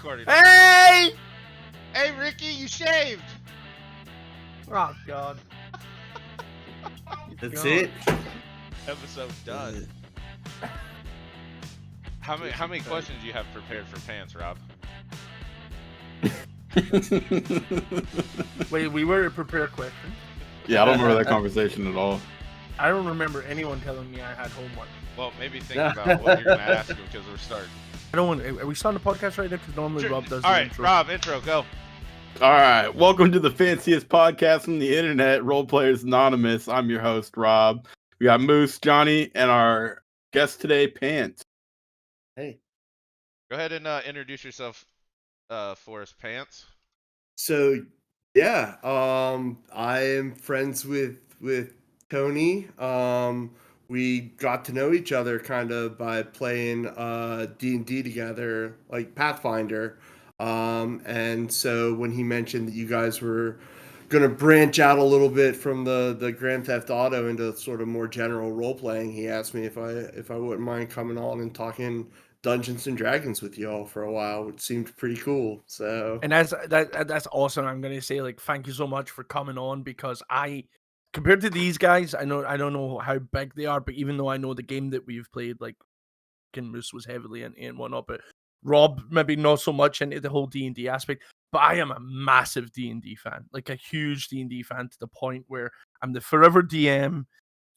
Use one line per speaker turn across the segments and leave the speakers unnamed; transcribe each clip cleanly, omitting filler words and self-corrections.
recording.
Hey!
Hey, Ricky, you shaved.
Oh God.
That's
God.
it.
Episode done. How many questions do you have prepared for Pants, Rob?
Wait, we were to prepare questions.
Yeah, I don't remember that conversation at all.
I don't remember anyone telling me I had homework.
Well, maybe think about what you're gonna ask him because we're starting.
I don't want. Are we starting the podcast right now? Because normally
Sure.
Rob does
All
the
right,
intro.
Rob, intro, go.
All right, welcome to the fanciest podcast on the internet, Role Players Anonymous. I'm your host, Rob. We got Moose, Johnny, and our guest today, Pants.
Hey.
Go ahead and introduce yourself for us, Pants.
So yeah, I am friends with Tony. We got to know each other kind of by playing D&D together, like Pathfinder. And so when he mentioned that you guys were gonna branch out a little bit from the Grand Theft Auto into sort of more general role playing, he asked me if I wouldn't mind coming on and talking Dungeons and Dragons with y'all for a while, which seemed pretty cool. So
And that's awesome. I'm gonna say thank you so much for coming on because compared to these guys, I don't know how big they are, but even though I know the game that we've played, Moose was heavily in whatnot, but Rob maybe not so much into the whole D&D aspect. But I am a massive D&D fan, like a huge D&D fan to the point where I'm the forever DM,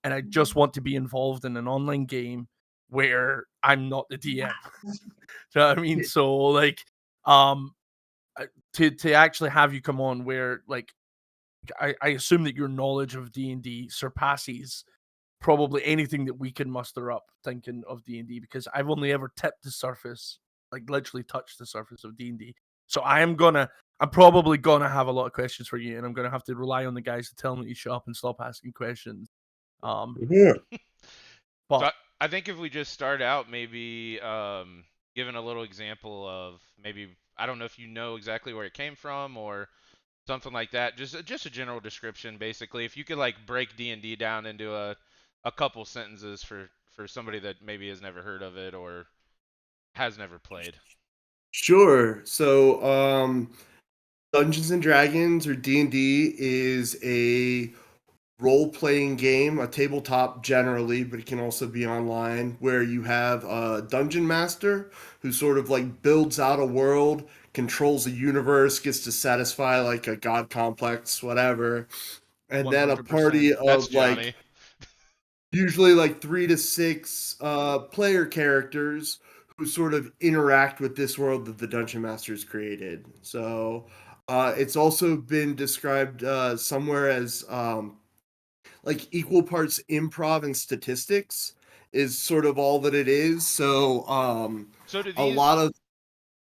and I just want to be involved in an online game where I'm not the DM. Do you know what I mean? So to actually have you come on, where I assume that your knowledge of D&D surpasses probably anything that we can muster up thinking of D&D, because I've only ever tipped the surface, like literally touched the surface of D&D. So I'm probably gonna have a lot of questions for you, and I'm gonna have to rely on the guys to tell me to shut up and stop asking questions.
yeah.
But
So I think if we just start out, maybe giving a little example of maybe, I don't know if you know exactly where it came from or something like that. Just a general description, basically. If you could break D&D down into a couple sentences for somebody that maybe has never heard of it or has never played.
Sure. So, Dungeons and Dragons, or D&D, is a role-playing game, a tabletop generally, but it can also be online, where you have a dungeon master who sort of builds out a world, controls a universe, gets to satisfy like a god complex, whatever, and then a
100%.
party
That's
of
Johnny.
usually 3 to 6 player characters who sort of interact with this world that the dungeon master's created. So it's also been described somewhere as equal parts improv and statistics is sort of all that it is. So
So do
a
these
lot of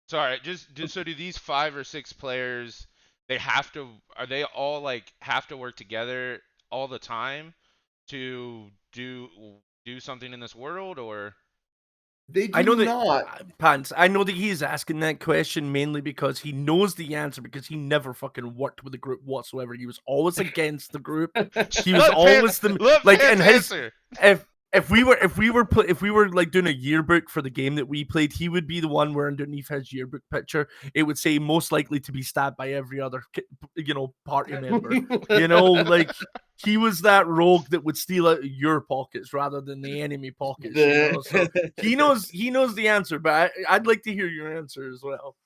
Sorry, so do these 5 or 6 players, are they all have to work together all the time to do something in this world, or
they do
I know that
not.
Pants. I know that he's asking that question mainly because he knows the answer, because he never fucking worked with the group whatsoever. He was always against the group. He was always
Pants
in his
answer.
if we were doing a yearbook for the game that we played, he would be the one where underneath his yearbook picture it would say most likely to be stabbed by every other party member. He was that rogue that would steal out of your pockets rather than the enemy pockets. So he knows the answer, but I'd like to hear your answer as well.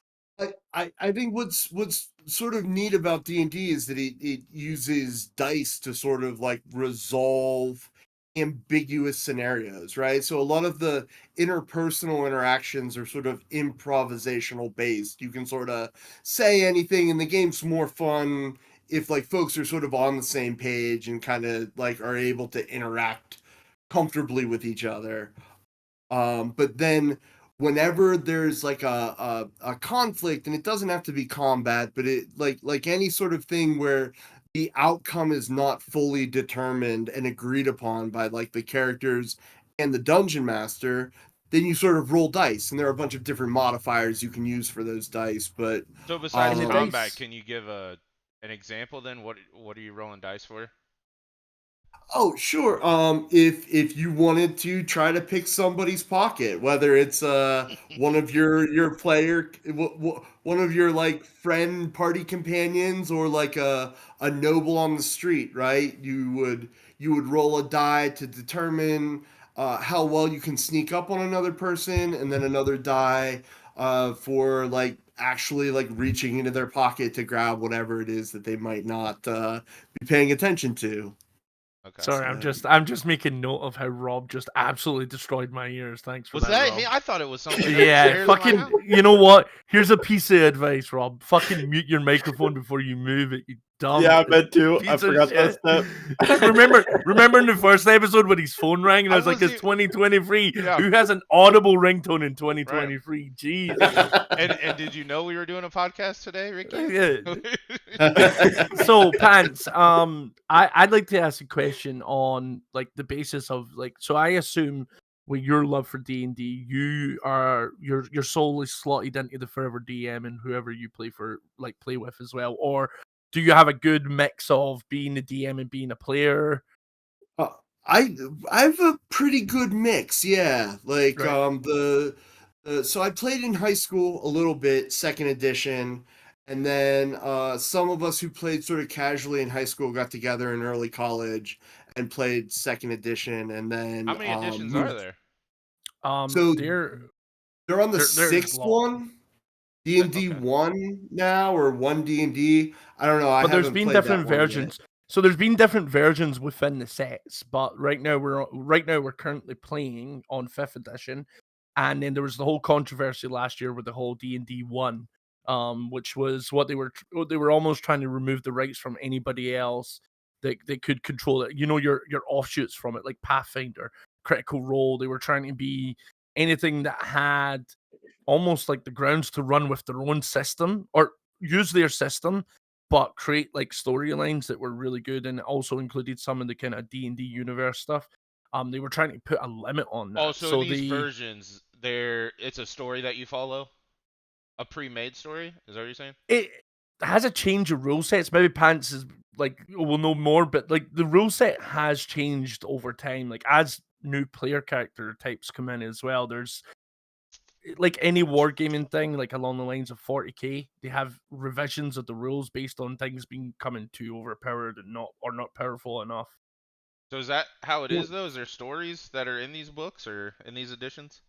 I think what's sort of neat about D&D is that it uses dice to sort of resolve ambiguous scenarios, right? So a lot of the interpersonal interactions are sort of improvisational based. You can sort of say anything, and the game's more fun if folks are sort of on the same page and kind of are able to interact comfortably with each other. But then whenever there's a conflict, and it doesn't have to be combat, but it like any sort of thing where the outcome is not fully determined and agreed upon by the characters and the dungeon master, then you sort of roll dice, and there are a bunch of different modifiers you can use for those dice. But
So besides
And the
combat,
dice-
can you give an example then? What are you rolling dice for?
Oh, sure. If you wanted to try to pick somebody's pocket, whether it's one of your player, one of your like friend party companions, or like a noble on the street, right? You would roll a die to determine how well you can sneak up on another person, and then another die for like actually like reaching into their pocket to grab whatever it is that they might not be paying attention to.
Okay.
Sorry,
So,
I'm just making note of how Rob just absolutely destroyed my ears. Thanks for
Was
that,
that
Rob.
me? I thought it was something
Yeah,
upstairs in my
fucking.
house.
You know what? Here's a piece of advice, Rob. Fucking mute your microphone before you move it. You dumb
Yeah, I bet too. I
piece of
forgot that
shit.
step.
Remember in the first episode when his phone rang and I
I
was like,
wasn't
"It's 2023.
Yeah.
Who has an audible ringtone in
Right.
2023?" Jesus.
And did you know we were doing a podcast today, Ricky?
So Pants, I'd like to ask a question on like the basis of like, so I assume with your love for D&D, you're solely slotted into the forever DM and whoever you play with as well, or do you have a good mix of being a DM and being a player?
Uh, I I have a pretty good mix, yeah. Like
Right.
so I played in high school a little bit, second edition, and then some of us who played sort of casually in high school got together in early college and played second edition, and
How
then
many editions are
moved.
there?
So
They're
they're on the
there's
sixth
long.
one, D and D
Okay.
one now, or one D&D. I don't know. I
But there's
haven't
been
played that
different
one yet.
versions. So there's been different versions within the sets, but right now we're currently playing on fifth edition, and then there was the whole controversy last year with the whole D&D one, which was what they were almost trying to remove the rights from anybody else that they could control it. You know, your offshoots from it, like Pathfinder, Critical Role. They were trying to be anything that had almost like the grounds to run with their own system or use their system, but create like storylines that were really good and also included some of the kind of D&D universe stuff. They were trying to put a limit on
Oh,
that.
so in
So
these versions, it's a story that you follow? A pre-made story? Is that what you're saying?
it has a change of rule sets. Maybe Pants is like will know more, but like the rule set has changed over time. Like as new player character types come in as well. There's like any wargaming thing, like along the lines of 40k, they have revisions of the rules based on things becoming too overpowered and not powerful enough.
So is that how it
Well,
is though? Is there stories that are in these books or in these editions?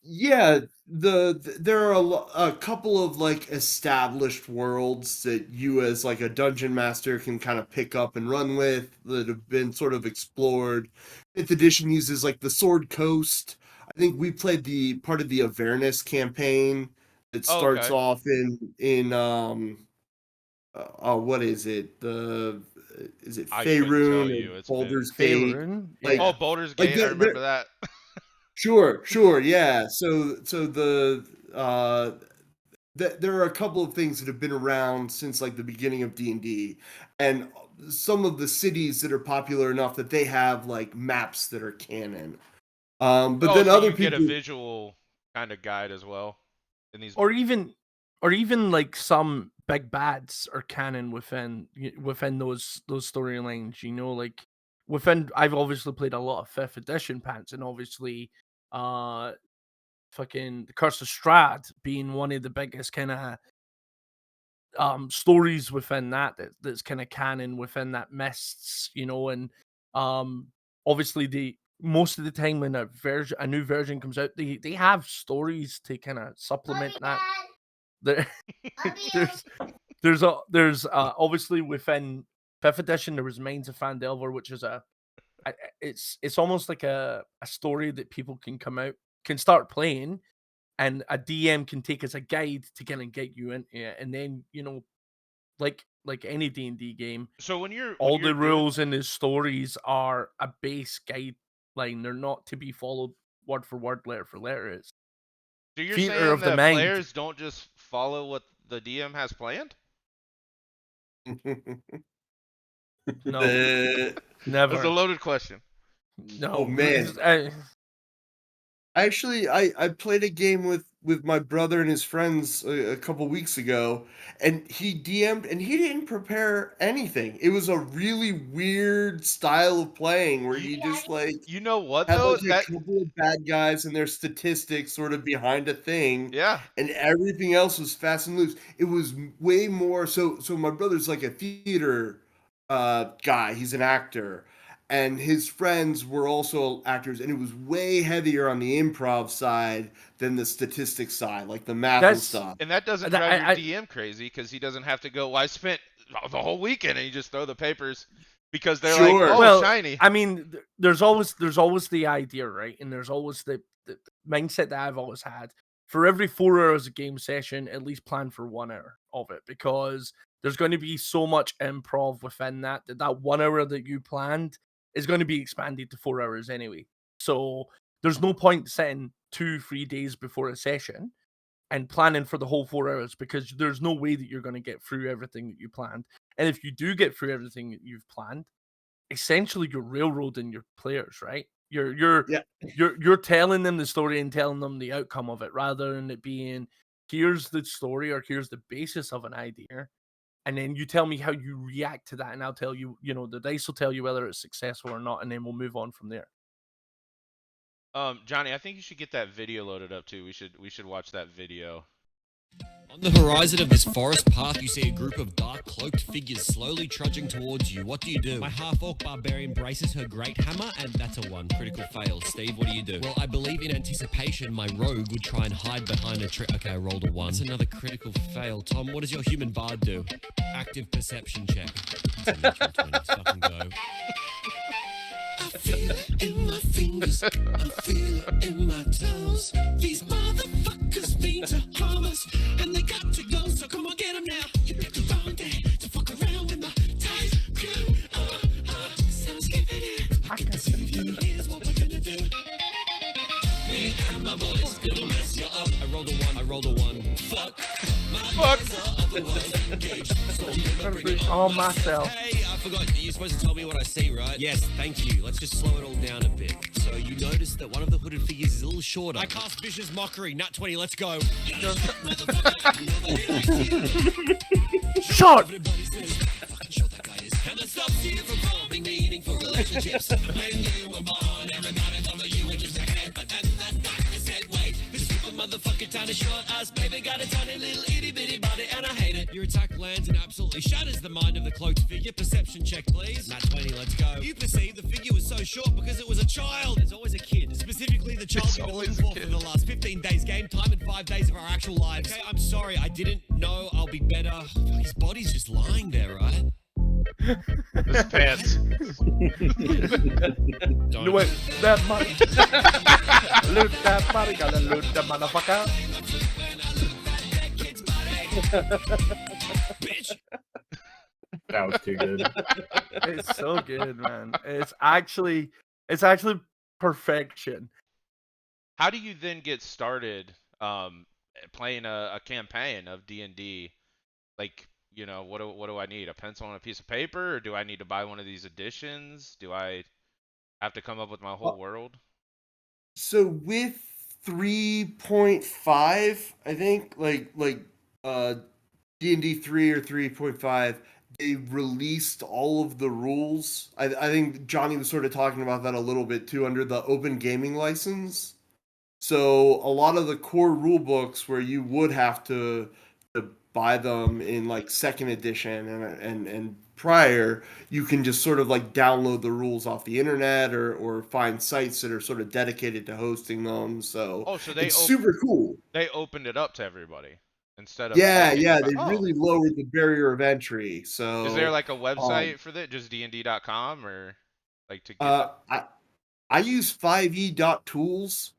yeah, there are a couple of like established worlds that you as like a dungeon master can kind of pick up and run with that have been sort of explored. Fifth edition uses like the Sword Coast. I think we played the part of the Avernus campaign that
Oh,
starts
okay.
off in what is it? The is it
I couldn't tell
Faerun or
you. It's been.
Baldur's Gate?
Faerun,
Like
Oh,
yeah.
Boulder's
like
Gate. I remember that.
sure, yeah. So the there are a couple of things that have been around since like the beginning of D&D, and some of the cities that are popular enough that they have like maps that are canon. But
Oh,
then
so
other
you get a
people,
visual kind of guide as well in these.
or even or even like some big bads are canon within those storylines, like within. I've obviously played a lot of fifth edition Pants, and obviously uh fucking the Curse of Strahd being one of the biggest kind of stories within that's kind of canon within that mists, and um obviously the most of the time when a new version comes out, they have stories to kind of supplement that. There, there's obviously within fifth edition there was Mines of Fandelver, which is it's almost like a story that people can start playing, and a DM can take as a guide to kind of get you into it, and then like any D&D game,
So when
all
you're
the
doing,
rules in the stories are a base guideline. They're not to be followed word for word, letter for letter. It's
so you're
theater
saying
of the
that
mind.
players don't just follow what the DM has planned?
No,
the
That's a
never.
loaded question.
oh
No,
man, Actually, I played a game with my brother and his friends a couple weeks ago, and he DM'd and he didn't prepare anything. It was a really weird style of playing where
You,
you just like
you know what
had
though?
like
That
a couple of bad guys and their statistics sort of behind a thing,
yeah.
and everything else was fast and loose. It was way more so my brother's like a theater guy, he's an actor, and his friends were also actors, and it was way heavier on the improv side than the statistics side, like the math and
That's
stuff.
And that doesn't
that
drive your
I
DM crazy because he doesn't have to go, well, I spent the whole weekend, and you just throw the papers because they're like,
Sure.
oh,
well,
shiny.
I mean, there's always the idea, right? And there's always the mindset that I've always had. For every 4 hours of game session, at least plan for 1 hour of it, because there's going to be so much improv within that 1 hour that you planned is going to be expanded to 4 hours anyway. So there's no point setting 2-3 days before a session and planning for the whole 4 hours, because there's no way that you're going to get through everything that you planned. And if you do get through everything that you've planned, essentially you're railroading your players, right?
Yeah.
You're telling them the story and telling them the outcome of it, rather than it being, here's the story or here's the basis of an idea, and then you tell me how you react to that, and I'll tell you, the dice will tell you whether it's successful or not, and then we'll move on from there.
Johnny, I think you should get that video loaded up too. We should watch that video.
On the horizon of this forest path, you see a group of dark cloaked figures slowly trudging towards you. What do? My half-orc barbarian braces her great hammer, and that's a 1. Critical fail. Steve, what do? Well, I believe in anticipation, my rogue would try and hide behind a tree. Okay, I rolled a 1. That's another critical fail. Tom, what does your human bard do? Active perception check. It's a natural 20. Let's fucking go. I feel it in my fingers, I feel it in my toes. These motherfuckers mean to harm us, and they got to go, so come on, get them now. You picked the wrong day to fuck around with my tight crew. So skip it. Here's what we're gonna do. Me and my boys gonna mess you up. I rolled a 1. Fuck.
Fuck.
On myself.
Hey, I forgot. You're supposed to tell me what I see, right? Yes, thank you. Let's just slow it all down a bit. So you notice that one of the hooded figures is a little shorter. I cast Vicious Mockery. Nat 20, let's go.
Shot!
Fucking short that guy is. And it stops you from forming meaningful relationships. When you were born, everybody told me you were just a head. But then that doctor said, wait, this stupid motherfucker tiny short ass baby got a tiny little itty bitty body, and I hate it. Your attack lands and absolutely shatters the mind of the cloaked figure. Perception check, please. Nat 20, let's go. You perceive the figure was so short because it was a child. There's always a kid. Specifically the child we've been looking for the last 15 days game time and 5 days of our actual lives. Okay, I'm sorry, I didn't know I'll be better. His body's just lying there, right?
His pants.
Do it. That money. Loot that money. Gotta loot the motherfucker.
Bitch.
That was too good.
It's so good, man. It's actually perfection.
How do you then get started playing a campaign of D&D? Like, what do I need? A pencil and a piece of paper, or do I need to buy one of these editions? Do I have to come up with my whole world?
So with 3.5, I think D&D 3 or 3.5, they released all of the rules. I think Johnny was sort of talking about that a little bit too under the open gaming license. So a lot of the core rule books where you would have to buy them in like second edition and prior, you can just sort of like download the rules off the internet or find sites that are sort of dedicated to hosting them. So
Oh, so they
it's super cool.
They opened it up to everybody instead of
Yeah,
making
yeah,
it
they
about-
really lowered the barrier of entry. So
Is there like a website for that? Just dnd.com, or like to get
I use 5e.tools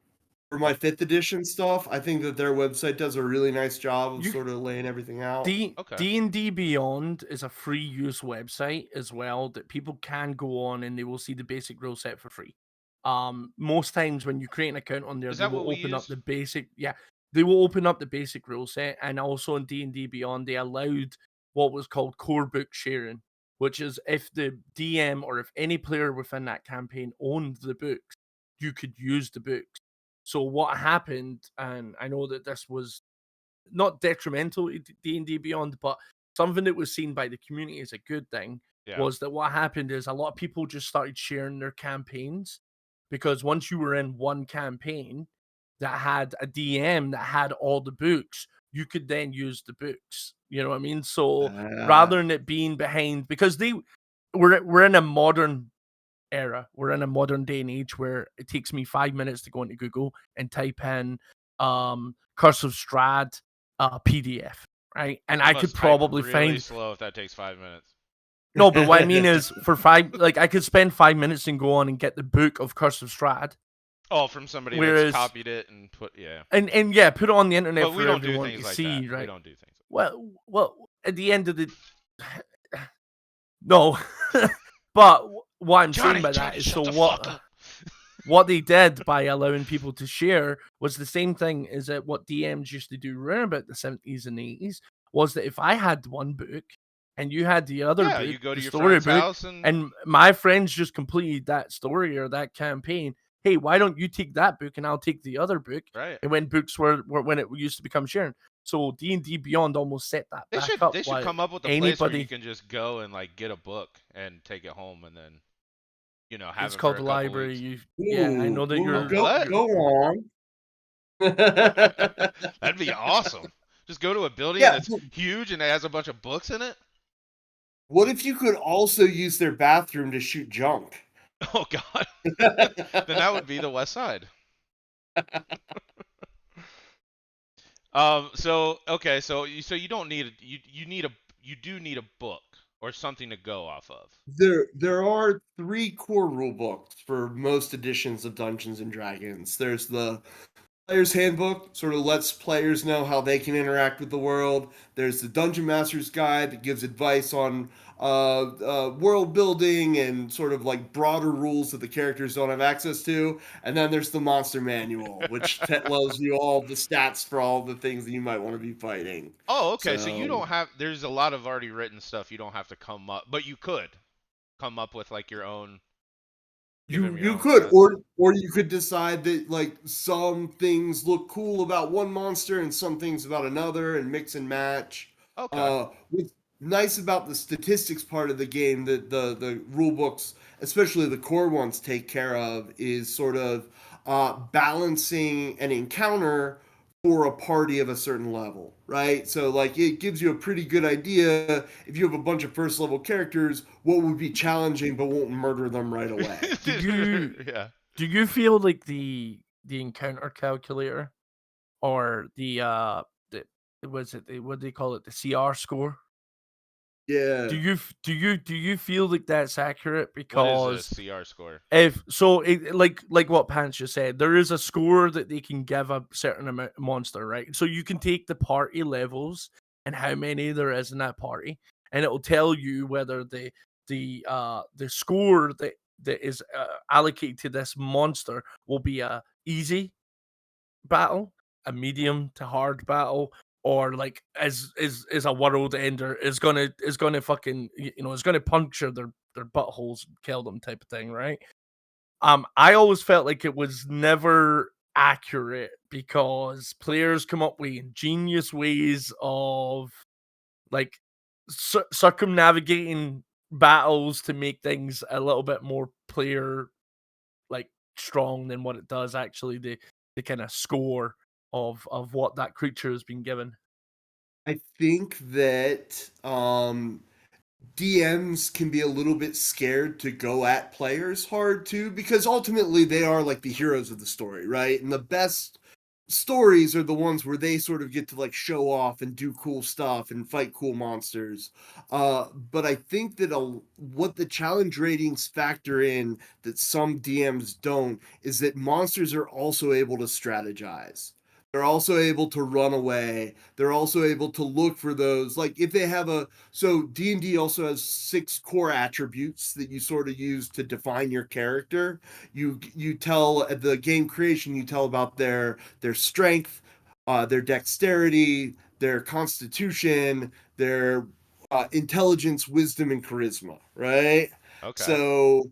for my 5th edition stuff. I think that their website does a really nice job of sort of laying everything out.
Okay.
D&D Beyond is a free use website as well that people can go on and they will see the basic rule set for free. Most times when you create an account on there,
Is
they
that
will
what we
open up
use?
the basic. Yeah, they will open up the basic rule set, and also in D&D Beyond they allowed what was called core book sharing, which is if the DM or if any player within that campaign owned the books, you could use the books. So what happened, and I know that this was not detrimental to D&D Beyond, but something that was seen by the community as a good thing,
Yeah.
was that what happened is a lot of people just started sharing their campaigns, because once you were in one campaign that had a DM that had all the books, you could then use the books. You know what I mean? So rather than it being behind, because we're in a modern era, we're in a modern day and age where it takes me 5 minutes to go into Google and type in Curse of Strahd PDF, right? And
You
I
must
could
type
probably
really
find
slow if that takes 5 minutes.
no, but what I mean is for I could spend 5 minutes and go on and get the book of Curse of Strahd.
Oh, from somebody that's
Whereas
copied it and put, yeah.
and yeah, put it on the internet
But we
for
don't do
everyone
things
to
like
see,
that.
right?
We don't do things.
Well, at the end of the no, but what I'm saying by that is,
shut
so
the fuck up.
what they did by allowing people to share was the same thing as that what DMs used to do around about the 70s and 80s, was that if I had one book and you had the other
Yeah,
book,
you go to
the
your
story
friend's
book,
house
and my friends just completed that story or that campaign, hey, why don't you take that book and I'll take the other book?
right.
And when books were when it used to become sharing. So D&D Beyond almost set that
They
back
should
up.
they should
While
come up with a place where you can just go and like get a book and take it home and then have
it's
it for
called
a
the
couple
library.
weeks.
Yeah, I know that
Ooh,
you're,
What?
go on.
That'd be awesome. Just go to a building
Yeah,
that's huge and it has a bunch of books in it.
what if you could also use their bathroom to shoot junk?
Oh God. Then that would be the West Side. So okay, so you don't need you do need a book or something to go off of.
There are 3 core rule books for most editions of Dungeons and Dragons. There's the Player's Handbook, sort of lets players know how they can interact with the world. There's the Dungeon Master's Guide that gives advice on world building and sort of like broader rules that the characters don't have access to. And then there's the Monster Manual, which tells you all the stats for all the things that you might want to be fighting.
Oh, okay. So you
So
don't have there's a lot of already written stuff you don't have to come up, but you could come up with like your own give them your
you
own
could,
stats.
or you could decide that like some things look cool about one monster and some things about another, and mix and match.
Okay.
What's nice about the statistics part of the game that the rule books, especially the core ones, take care of is sort of balancing an encounter for a party of a certain level, right? So like it gives you a pretty good idea if you have a bunch of first level characters, what would be challenging but won't murder them right away.
Yeah.
do you feel like the encounter calculator or the was it what do they call it, the CR score?
Yeah.
Do you feel like that's accurate?
What is a
Because
CR score?
if so, like what Pants just said, there is a score that they can give a certain amount of monster, right? So you can take the party levels and how many there is in that party, and it will tell you whether the score that is allocated to this monster will be a easy battle, a medium to hard battle, or like is a world ender, is gonna fucking is gonna puncture their buttholes and kill them type of thing, right? I always felt like it was never accurate because players come up with ingenious ways of like circumnavigating battles to make things a little bit more player like strong than what it does actually the kind of score of what that creature has been given.
I think that DMs can be a little bit scared to go at players hard too, because ultimately they are like the heroes of the story, right? And the best stories are the ones where they sort of get to like show off and do cool stuff and fight cool monsters. But I think that what the challenge ratings factor in that some DMs don't is that monsters are also able to strategize. They're also able to run away. They're also able to look for those. Like if they have so D&D also has 6 core attributes that you sort of use to define your character. You tell at the game creation, you tell about their strength, their dexterity, their constitution, their intelligence, wisdom, and charisma, right?
Okay.
So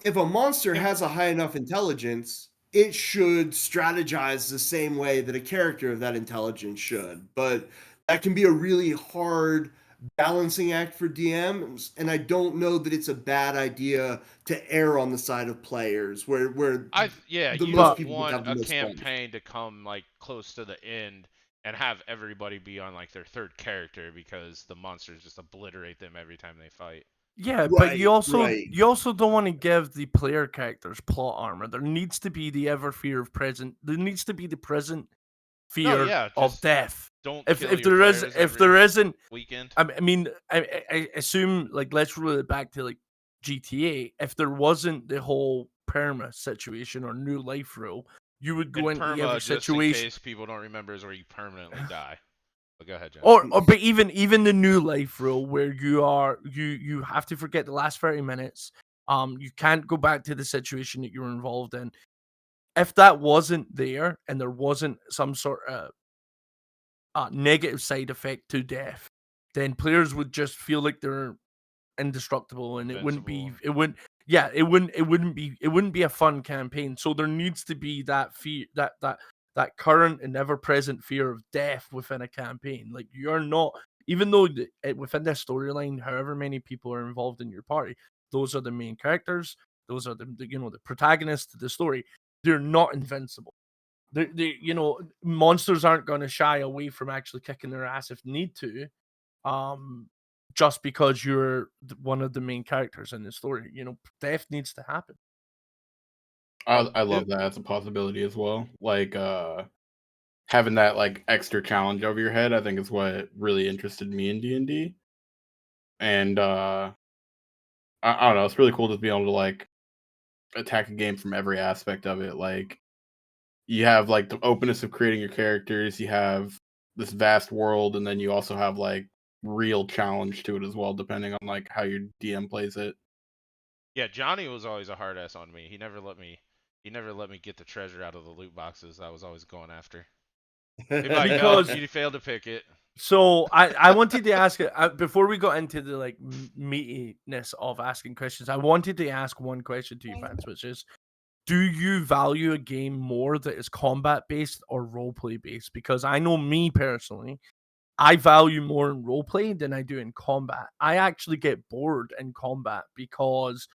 if a monster has a high enough intelligence, it should strategize the same way that a character of that intelligence should. But that can be a really hard balancing act for DMs, and I don't know that it's a bad idea to err on the side of players where
Yeah,
the
you
most
don't
But
people would
want
have the
a
most fun.
campaign to come like close to the end and have everybody be on like their third character because the monsters just obliterate them every time they fight.
yeah, but
Right, right.
you also don't want to give the player characters plot armor. There needs to be the ever fear of present. There needs to be the present
No,
fear
yeah,
of
just
death.
don't
If
kill
if
your
there is
players
if
every
there isn't,
weekend.
I mean, I assume, like, let's roll it back to like GTA. If there wasn't the whole perma situation or new life rule, you would go
And
into every
perma, just in
situation.
case people don't remember, is where you permanently die. But go ahead, Johnny.
Or but even the new life rule where you have to forget the last 30 minutes. You can't go back to the situation that you were involved in. If that wasn't there and there wasn't some sort of negative side effect to death, then players would just feel like they're indestructible, and
Invincible.
it wouldn't be a fun campaign. So there needs to be that fear, that current and ever present fear of death within a campaign. Like, you're not, even though within this storyline, however many people are involved in your party, those are the main characters, those are the protagonists to the story. They're not invincible. Monsters aren't going to shy away from actually kicking their ass if need to, um just because you're one of the main characters in the story. Death needs to happen.
I love that as a possibility as well. Like having that like extra challenge over your head, I think is what really interested me in D&D. And I don't know, it's really cool to be able to like attack a game from every aspect of it. Like you have like the openness of creating your characters, you have this vast world, and then you also have like real challenge to it as well, depending on like how your DM plays it.
Yeah, Johnny was always a hard ass on me. He never let me get the treasure out of the loot boxes I was always going after. He'd be like, nope,
Because
you failed to pick it.
so I wanted to ask before we got into the like meatiness of asking questions. I wanted to ask one question to you, fans, which is, do you value a game more that is combat based or role play based? Because I know, me personally, I value more in role play than I do in combat. I actually get bored in combat because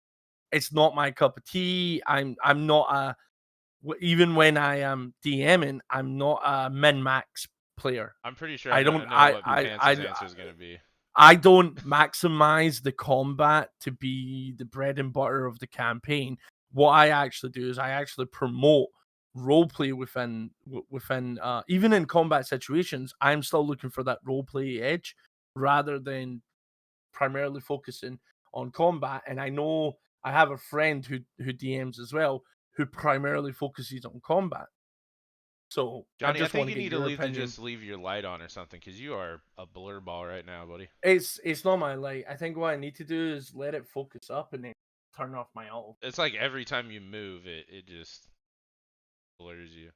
it's not my cup of tea. I'm not even when I am DMing, I'm not a min max player.
I'm pretty sure
I don't
I know what Pants' answer is gonna be.
I don't maximize the combat to be the bread and butter of the campaign. What I actually do is I actually promote roleplay within even in combat situations. I'm still looking for that roleplay edge rather than primarily focusing on combat. And I know I have a friend who DMs as well, who primarily focuses on combat. So I
Johnny, I
just
think
want to
you
get
need to
your opinion.
leave your light on or something, because you are a blur ball right now, buddy.
It's not my light. I think what I need to do is let it focus up and then turn off my auto.
It's like every time you move, it just blurs you.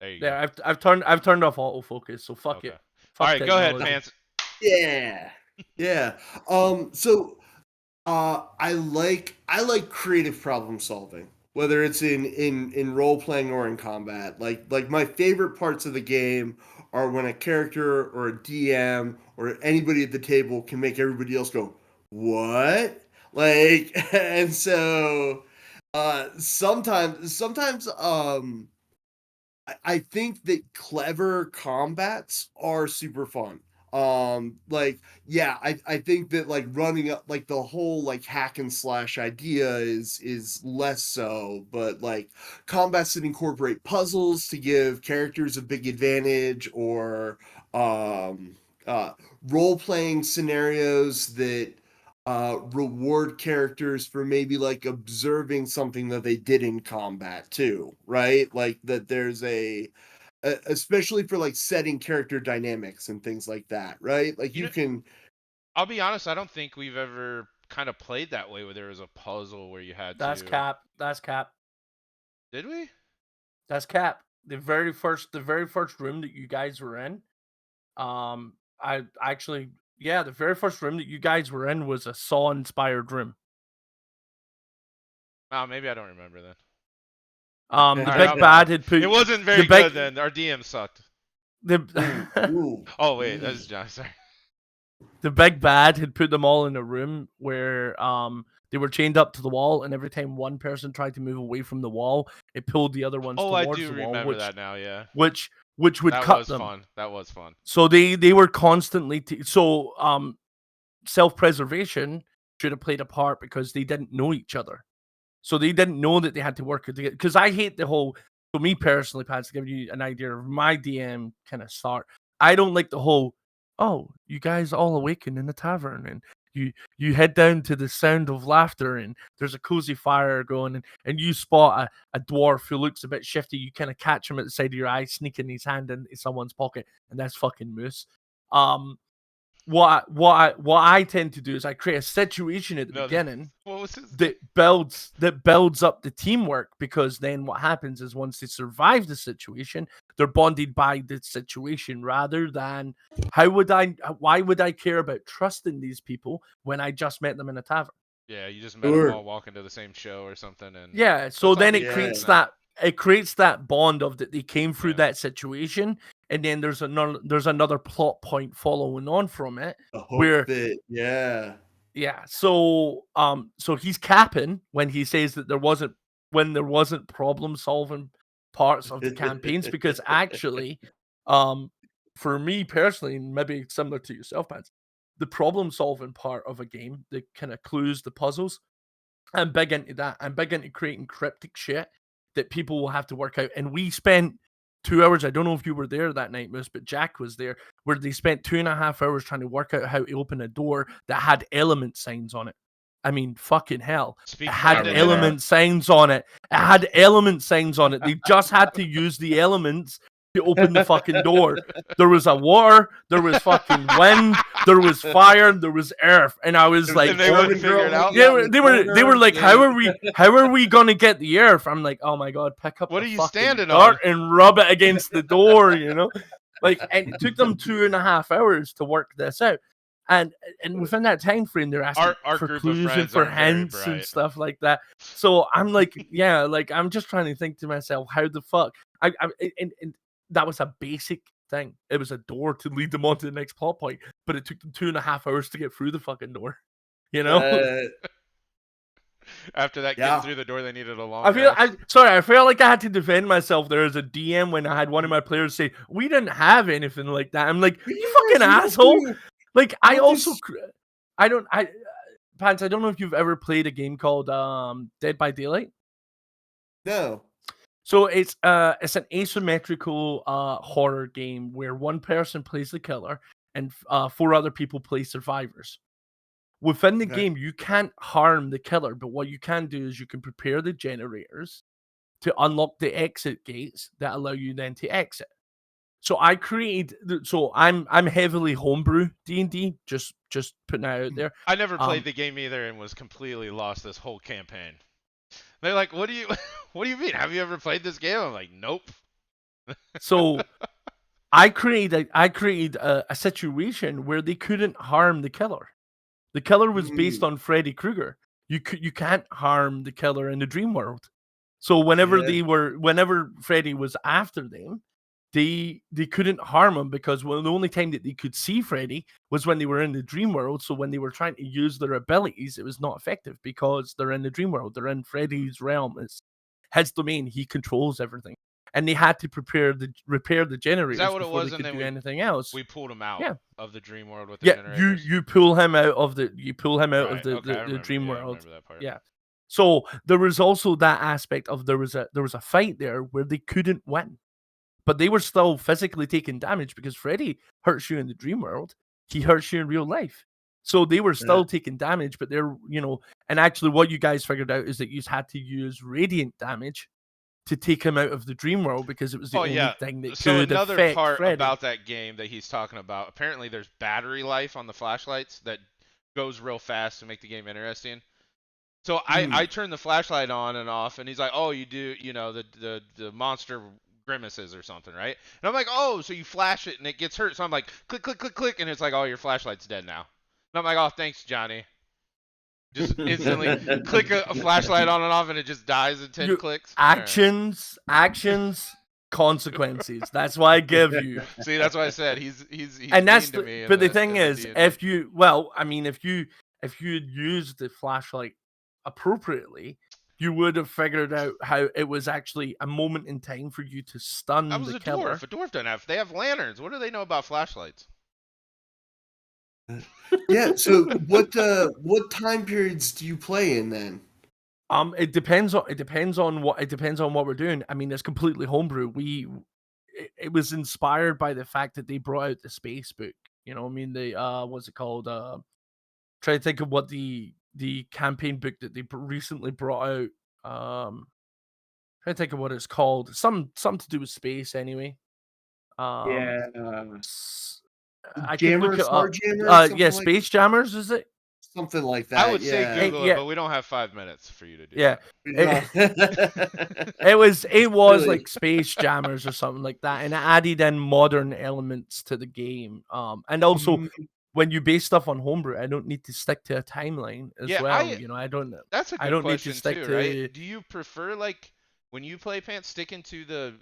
There you go.
Yeah, I've turned off autofocus, so fuck
Okay.
it.
All
Fuck
right, go ahead,
technology.
Pants.
Yeah. Yeah. So I like creative problem solving, whether it's in role playing or in combat. Like my favorite parts of the game are when a character or a DM or anybody at the table can make everybody else go, "What?" Like, and so sometimes I think that clever combats are super fun. Like, yeah, I think that like running up like the whole like hack and slash idea is less so, but like combats that incorporate puzzles to give characters a big advantage, or um uh role playing scenarios that reward characters for maybe like observing something that they did in combat too, right? Like that there's especially for like setting character dynamics and things like that, right? Like
You
you
know,
can
I'll be honest. I don't think we've ever kind of played that way, where there was a puzzle where you had
That's
to.
cap. That's cap.
Did we?
That's cap. The very first room that you guys were in, I actually, yeah, the very first room that you guys were in was a Saw inspired room.
Oh, maybe I don't remember then.
The
Alright,
big
I'm
bad
off.
had put
It wasn't very
the big
good then. Our DM sucked.
the
Ooh.
Oh wait, that's John. Sorry.
the big bad had put them all in a room where they were chained up to the wall, and every time one person tried to move away from the wall, it pulled the other ones
Oh, I
towards
do
the wall,
remember that now. Yeah,
which would
that
cut
was
them.
fun. That was fun.
So they were constantly self-preservation should have played a part because they didn't know each other. So they didn't know that they had to work together. Because I hate the whole. For me personally, Pat, to give you an idea of my DM kind of start, I don't like the whole. Oh, you guys all awaken in the tavern, and you head down to the sound of laughter, and there's a cozy fire going, and you spot a dwarf who looks a bit shifty. You kind of catch him at the side of your eye, sneaking his hand into someone's pocket, and that's fucking Moose. What I tend to do is I create a situation at the
No,
beginning
what was his?
that builds up the teamwork, because then what happens is once they survive the situation, they're bonded by the situation, rather than why would I care about trusting these people when I just met them in a tavern?
Yeah, you just met them all walking to the same show or something, and
Yeah, so
that's all
then
good
it
Yeah.
creates
then.
that bond of that they came through
Yeah.
that situation, and then there's another plot point following on from it
A hook
where
bit. Yeah.
yeah, so he's capping when he says that there wasn't problem solving parts of the campaigns, because actually, for me personally, and maybe similar to yourself, Pants, the problem solving part of a game, the kind of clues, the puzzles, I'm big into that. I'm big into creating cryptic shit that people will have to work out. And we spent 2 hours. I don't know if you were there that night, Moose, but Jack was there, where they spent 2.5 hours trying to work out how to open a door that had element signs on it. I mean, fucking hell.
Speak
It
for
had
the
remember that.
element signs on it. It had element signs on it. They just had to use the elements to open the fucking door. There was a water, there was fucking wind, there was fire, there was earth, and I was like,
and they wouldn't figure it out.
they were like, how are we gonna get the earth? I'm like, oh my god, pick up
What
the
are you
fucking
standing
dirt
on?
and rub it against the door, Like, and it took them 2.5 hours to work this out. And within that time frame, they're asking
Our
for
group of
clues and
friends
for
aren't very
hints and
bright.
stuff like that. So I'm like, yeah, like I'm just trying to think to myself, how the fuck and that was a basic thing. It was a door to lead them on to the next plot point, but it took them 2.5 hours to get through the fucking door.
After that,
Yeah.
getting through the door, they needed a long rest.
I feel like I had to defend myself there as a DM when I had one of my players say, we didn't have anything like that. I'm like, you fucking asshole. Like, I also, I don't, I, Pants, I don't know if you've ever played a game called Dead by Daylight.
No.
So it's an asymmetrical horror game where one person plays the killer and 4 other people play survivors. Within the
Okay.
game, you can't harm the killer, but what you can do is you can prepare the generators to unlock the exit gates that allow you then to exit. So I created. So I'm heavily homebrew D&D. Just putting that out there.
I never played the game either and was completely lost this whole campaign. They're like, what do you mean? Have you ever played this game? I'm like, nope.
So I created a situation where they couldn't harm the killer. The killer was based on Freddy Krueger. You can't harm the killer in the dream world. So whenever Freddy was after them, they couldn't harm him, because the only time that they could see Freddy was when they were in the dream world. So when they were trying to use their abilities, it was not effective because they're in the dream world. They're in Freddy's realm. It's his domain. He controls everything. And they had to repair the generators
what it
before
was?
they
And
could
then
do anything else.
We pulled him out
Yeah.
of the dream world with the
Yeah,
generators.
you pull him out of the
Right, okay, I
the
remember,
dream
yeah, I
world.
remember that part.
Yeah. So there was also that aspect of there was a fight there where they couldn't win, but they were still physically taking damage because Freddy hurts you in the dream world. He hurts you in real life. So they were still taking damage, but they're, and actually what you guys figured out is that you had to use radiant damage to take him out of the dream world, because it was the only thing that could
another
affect
part
Freddy.
about that game that he's talking about, apparently there's battery life on the flashlights that goes real fast to make the game interesting. So I turn the flashlight on and off, and he's like, oh, you do, the monster grimaces or something, right? And I'm like, oh, so you flash it and it gets hurt. So I'm like, click, click, click, click, and it's like, oh, your flashlight's dead now. And I'm like, oh, thanks, Johnny. Just instantly click a flashlight on and off, and it just dies in 10
You-
clicks. All right.
actions, consequences. That's what I give you.
See, that's why I said he's
And
mean
that's
to me.
but the thing
in
is,
D&D.
if you well, I mean, if you had used the flashlight appropriately, you would have figured out how it was actually a moment in time for you to stun
I was
the
a
killer.
dwarf. A dwarf doesn't have. They have lanterns. What do they know about flashlights?
Yeah. So what time periods do you play in then?
It depends on what we're doing. I mean, it's completely homebrew. It was inspired by the fact that they brought out the space book. You know, I mean, they what's it called? Try to think of what the campaign book that they recently brought out. Try to think of what it's called. Some to do with space, anyway.
Yeah.
I can
Jammer,
look it
Star
up.
Jammer,
Yeah,
something like
Space Jammers, is it?
something like
I
that.
would say
Yeah.
Google it,
yeah.
but we don't have 5 minutes for you to do
Yeah.
that.
It was
Really?
like Space Jammers or something like that, and it added in modern elements to the game. And also when you base stuff on homebrew, I don't need to stick to a timeline as
Yeah,
well. You know, I don't.
That's a
I
good
don't need to
question
stick
too,
to.
right? Do you prefer like when you play Pants sticking to the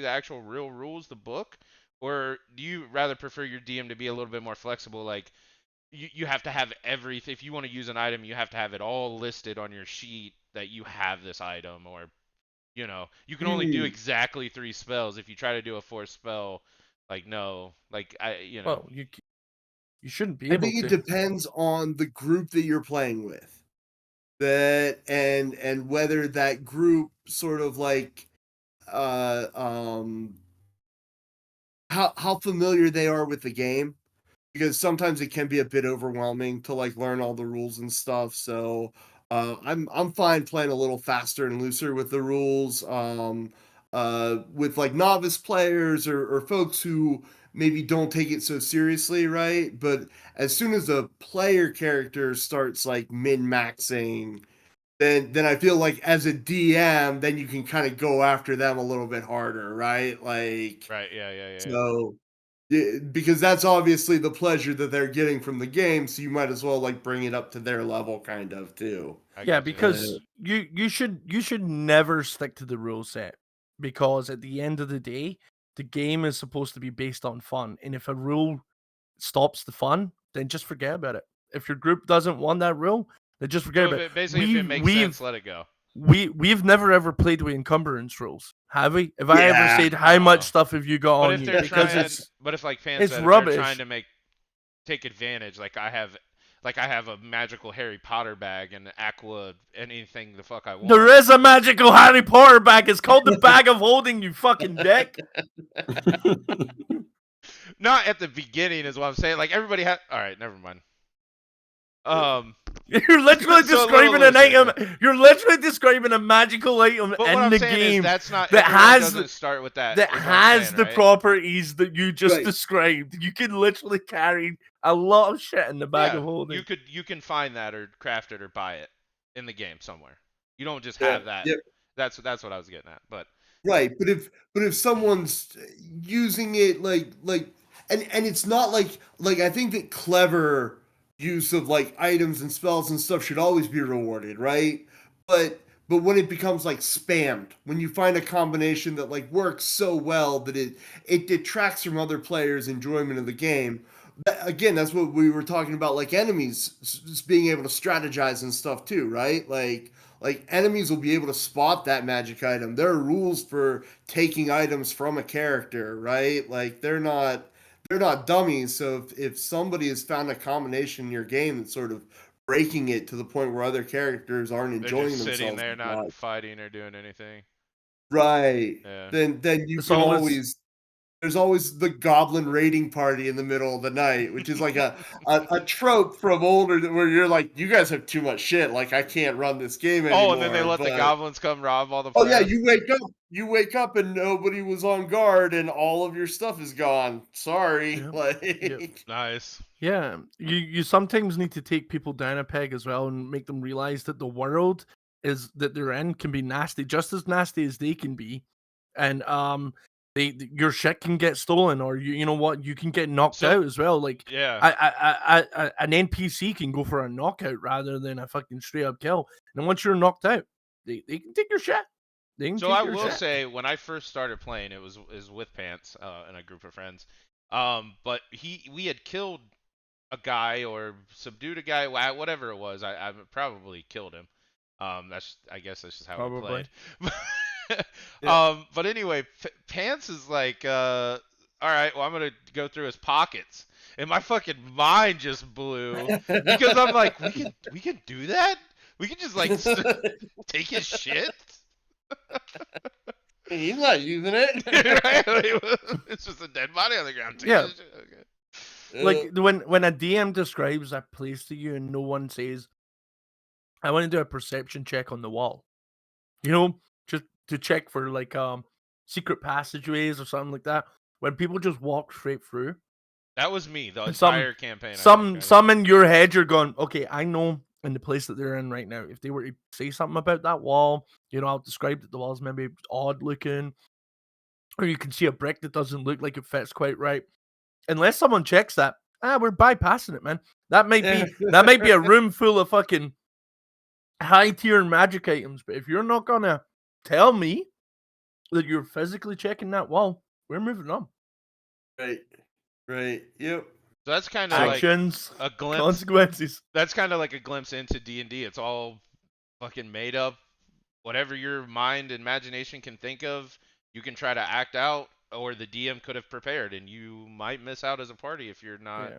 actual real rules, the book, or do you rather prefer your DM to be a little bit more flexible? Like you have to have everything. If you want to use an item, you have to have it all listed on your sheet that you have this item, or you can only do exactly 3 spells. If you try to do a 4th spell, like no, like
Well, you shouldn't be
I
able
think it
to.
depends on the group that you're playing with. That and whether that group sort of like how familiar they are with the game, because sometimes it can be a bit overwhelming to like learn all the rules and stuff. So I'm fine playing a little faster and looser with the rules. With like novice players or folks who maybe don't take it so seriously, right? But as soon as a player character starts like min-maxing, then I feel like as a DM, then you can kind of go after them a little bit harder, right? Like,
right, yeah.
so yeah, because that's obviously the pleasure that they're getting from the game, so you might as well like bring it up to their level, kind of too.
I
Yeah,
got you.
because you should never stick to the rule set, because at the end of the day, the game is supposed to be based on fun, and if a rule stops the fun, then just forget about it. If your group doesn't want that rule, then just forget
So
about it.
if it makes sense, let it go.
We've never ever played with encumbrance rules, have we? Have I ever
Yeah,
said how much
no.
stuff have you got
But
on
if
you?
they're
Because
trying,
it's
like Pan
it's
said, if they're trying
rubbish.
to take advantage, like I have a magical Harry Potter bag and Aqua anything the fuck I want.
There is a magical Harry Potter bag. It's called the bag of holding, you fucking dick.
Not at the beginning is what I'm saying. Like everybody had. All right, never mind.
You're literally
So a little
describing an
looser,
item. You're literally describing a magical item
But what
in
I'm
the
saying
game
is that's not
that
everyone
has
doesn't start with that.
that
is what I'm
has
saying,
the
right?
properties that you just
Right.
described. You can literally carry a lot of shit in the bag
Yeah,
of holding.
you can find that or craft it or buy it in the game somewhere. You don't just
Yeah,
have that.
yep.
That's what I was getting at. But
Right, but if someone's using it and it's not like I think that clever use of like items and spells and stuff should always be rewarded, right? But when it becomes like spammed, when you find a combination that like works so well that it detracts from other players' enjoyment of the game. Again, that's what we were talking about, like enemies just being able to strategize and stuff too, right? Like enemies will be able to spot that magic item. There are rules for taking items from a character, right? Like they're not dummies. So if somebody has found a combination in your game that's sort of breaking it to the point where other characters aren't
they're
enjoying
just
themselves,
sitting there
as
not
much,
fighting or doing anything.
right?
Yeah.
Then you
It's
can
always-
always there's always the goblin raiding party in the middle of the night, which is like a trope from older where you're like, you guys have too much shit. Like I can't run this game anymore.
Oh, and then they let the
but-
goblins come rob all the
Oh yeah,
players.
you wake up and nobody was on guard and all of your stuff is gone. Sorry.
Yeah.
Like
Yep.
Nice.
Yeah, you sometimes need to take people down a peg as well and make them realize that the world is that they're in can be nasty, just as nasty as they can be, and your shit can get stolen, or you know what, you can get knocked
So-
out as well. Like
Yeah.
an NPC can go for a knockout rather than a fucking straight up kill. And once you're knocked out, they can take your shit. They can
So
take
I
your
will
shit.
say, when I first started playing, it was with Pants and a group of friends. But we had killed a guy or subdued a guy, whatever it was. I probably killed him. I guess that's just how we
Probably.
played.
Yeah.
But anyway, Pants is like, all right, well, I'm gonna go through his pockets, and my fucking mind just blew because I'm like, we can do that. We can just like take his shit.
He's not using it.
Right? It's just a dead body on the ground. Take
Yeah.
his shit. Okay.
Like when a DM describes a place to you and no one says, I want to do a perception check on the wall. You know, just to check for like secret passageways or something like that. When people just walk straight through,
That was me the
and some
entire campaign. I think, right?
some in your head you're going, okay, I know in the place that they're in right now, if they were to say something about that wall, you know, I'll describe that the wall's maybe odd looking, or you can see a brick that doesn't look like it fits quite right. Unless someone checks that, we're bypassing it, man. That might be a room full of fucking high tier magic items, but if you're not gonna tell me that you're physically checking that wall, we're moving on.
Right. Right. Yep.
So that's kind of like
Actions,
a glimpse.
consequences.
That's kind of like a glimpse into D&D. It's all fucking made up. Whatever your mind and imagination can think of, you can try to act out, or the DM could have prepared, and you might miss out as a party if you're not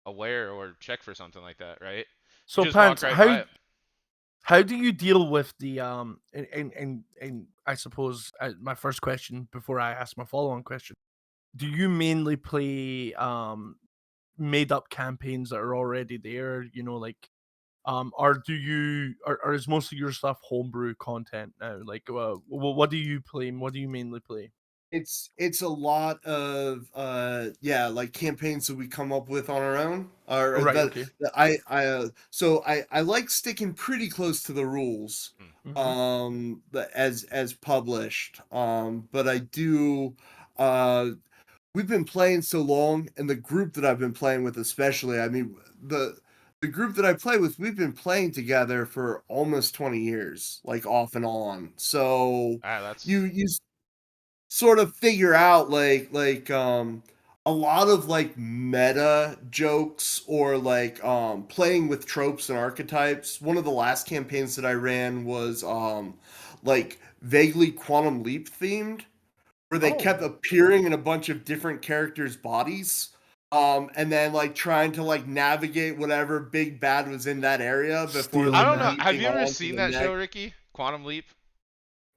aware or check for something like that, right?
So,
You just walk
Pants,
right by it.
how do you deal with the and I suppose my first question before I ask my follow-on question, do you mainly play made up campaigns that are already there, you know, like or do you or is most of your stuff homebrew content now? Like what do you play? What do you mainly play?
It's a lot of like campaigns that we come up with on our own, or
Oh, right, okay.
that so I like sticking pretty close to the rules as published, but I do we've been playing so long, and the group that I've been playing with especially, I mean, the group that I play with, we've been playing together for almost 20 years, like off and on. So
That's
you sort of figure out a lot of like meta jokes, or like playing with tropes and archetypes. One of the last campaigns that I ran was like vaguely Quantum Leap themed, where they kept appearing in a bunch of different characters' bodies. And then like trying to like navigate whatever big bad was in that area before
Stealing
I
like
don't know.
that.
Have you
leaping
ever
on to
seen
the
that show,
next.
Ricky? Quantum Leap?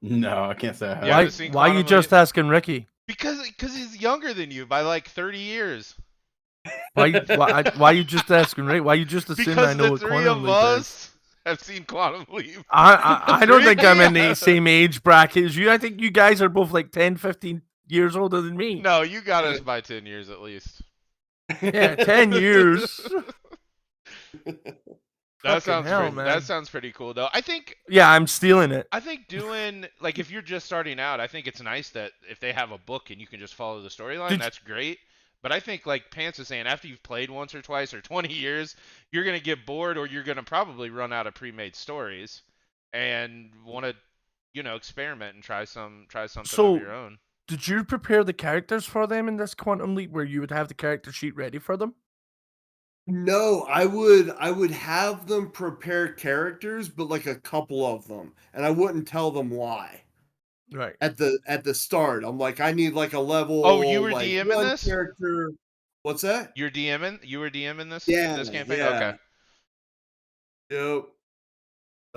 No, I can't say I have.
You haven't seen
Why you
Quantum
just
Leap?
asking Ricky?
Because he's younger than you by like 30 years.
Why you just asking Ricky? Why you just assuming I
Because
know
the
what
three
Quantum
of
Leap is?
us have seen Quantum Leap.
I don't think I'm in the
Ricky?
same age bracket as you. I think you guys are both like 10, 15 years older than me.
No, you got us by 10 years at least.
Yeah, 10 years.
That
Fucking
sounds
hell,
pretty,
man.
that sounds pretty cool though.
Yeah, I'm stealing it.
I think doing like if you're just starting out, I think it's nice that if they have a book and you can just follow the storyline, that's great. But I think like Pants is saying, after you've played once or twice or 20 years, you're gonna get bored, or you're gonna probably run out of pre-made stories and want to, experiment and try something of your own.
Did you prepare the characters for them in this Quantum Leap, where you would have the character sheet ready for them?
No, I would have them prepare characters, but like a couple of them, and I wouldn't tell them why.
Right.
At the start, I'm like, I need like a level.
Oh, you were
like
DMing
one
this?
character. What's that?
You were DMing this?
Yeah,
This campaign?
yeah.
Okay.
Yep.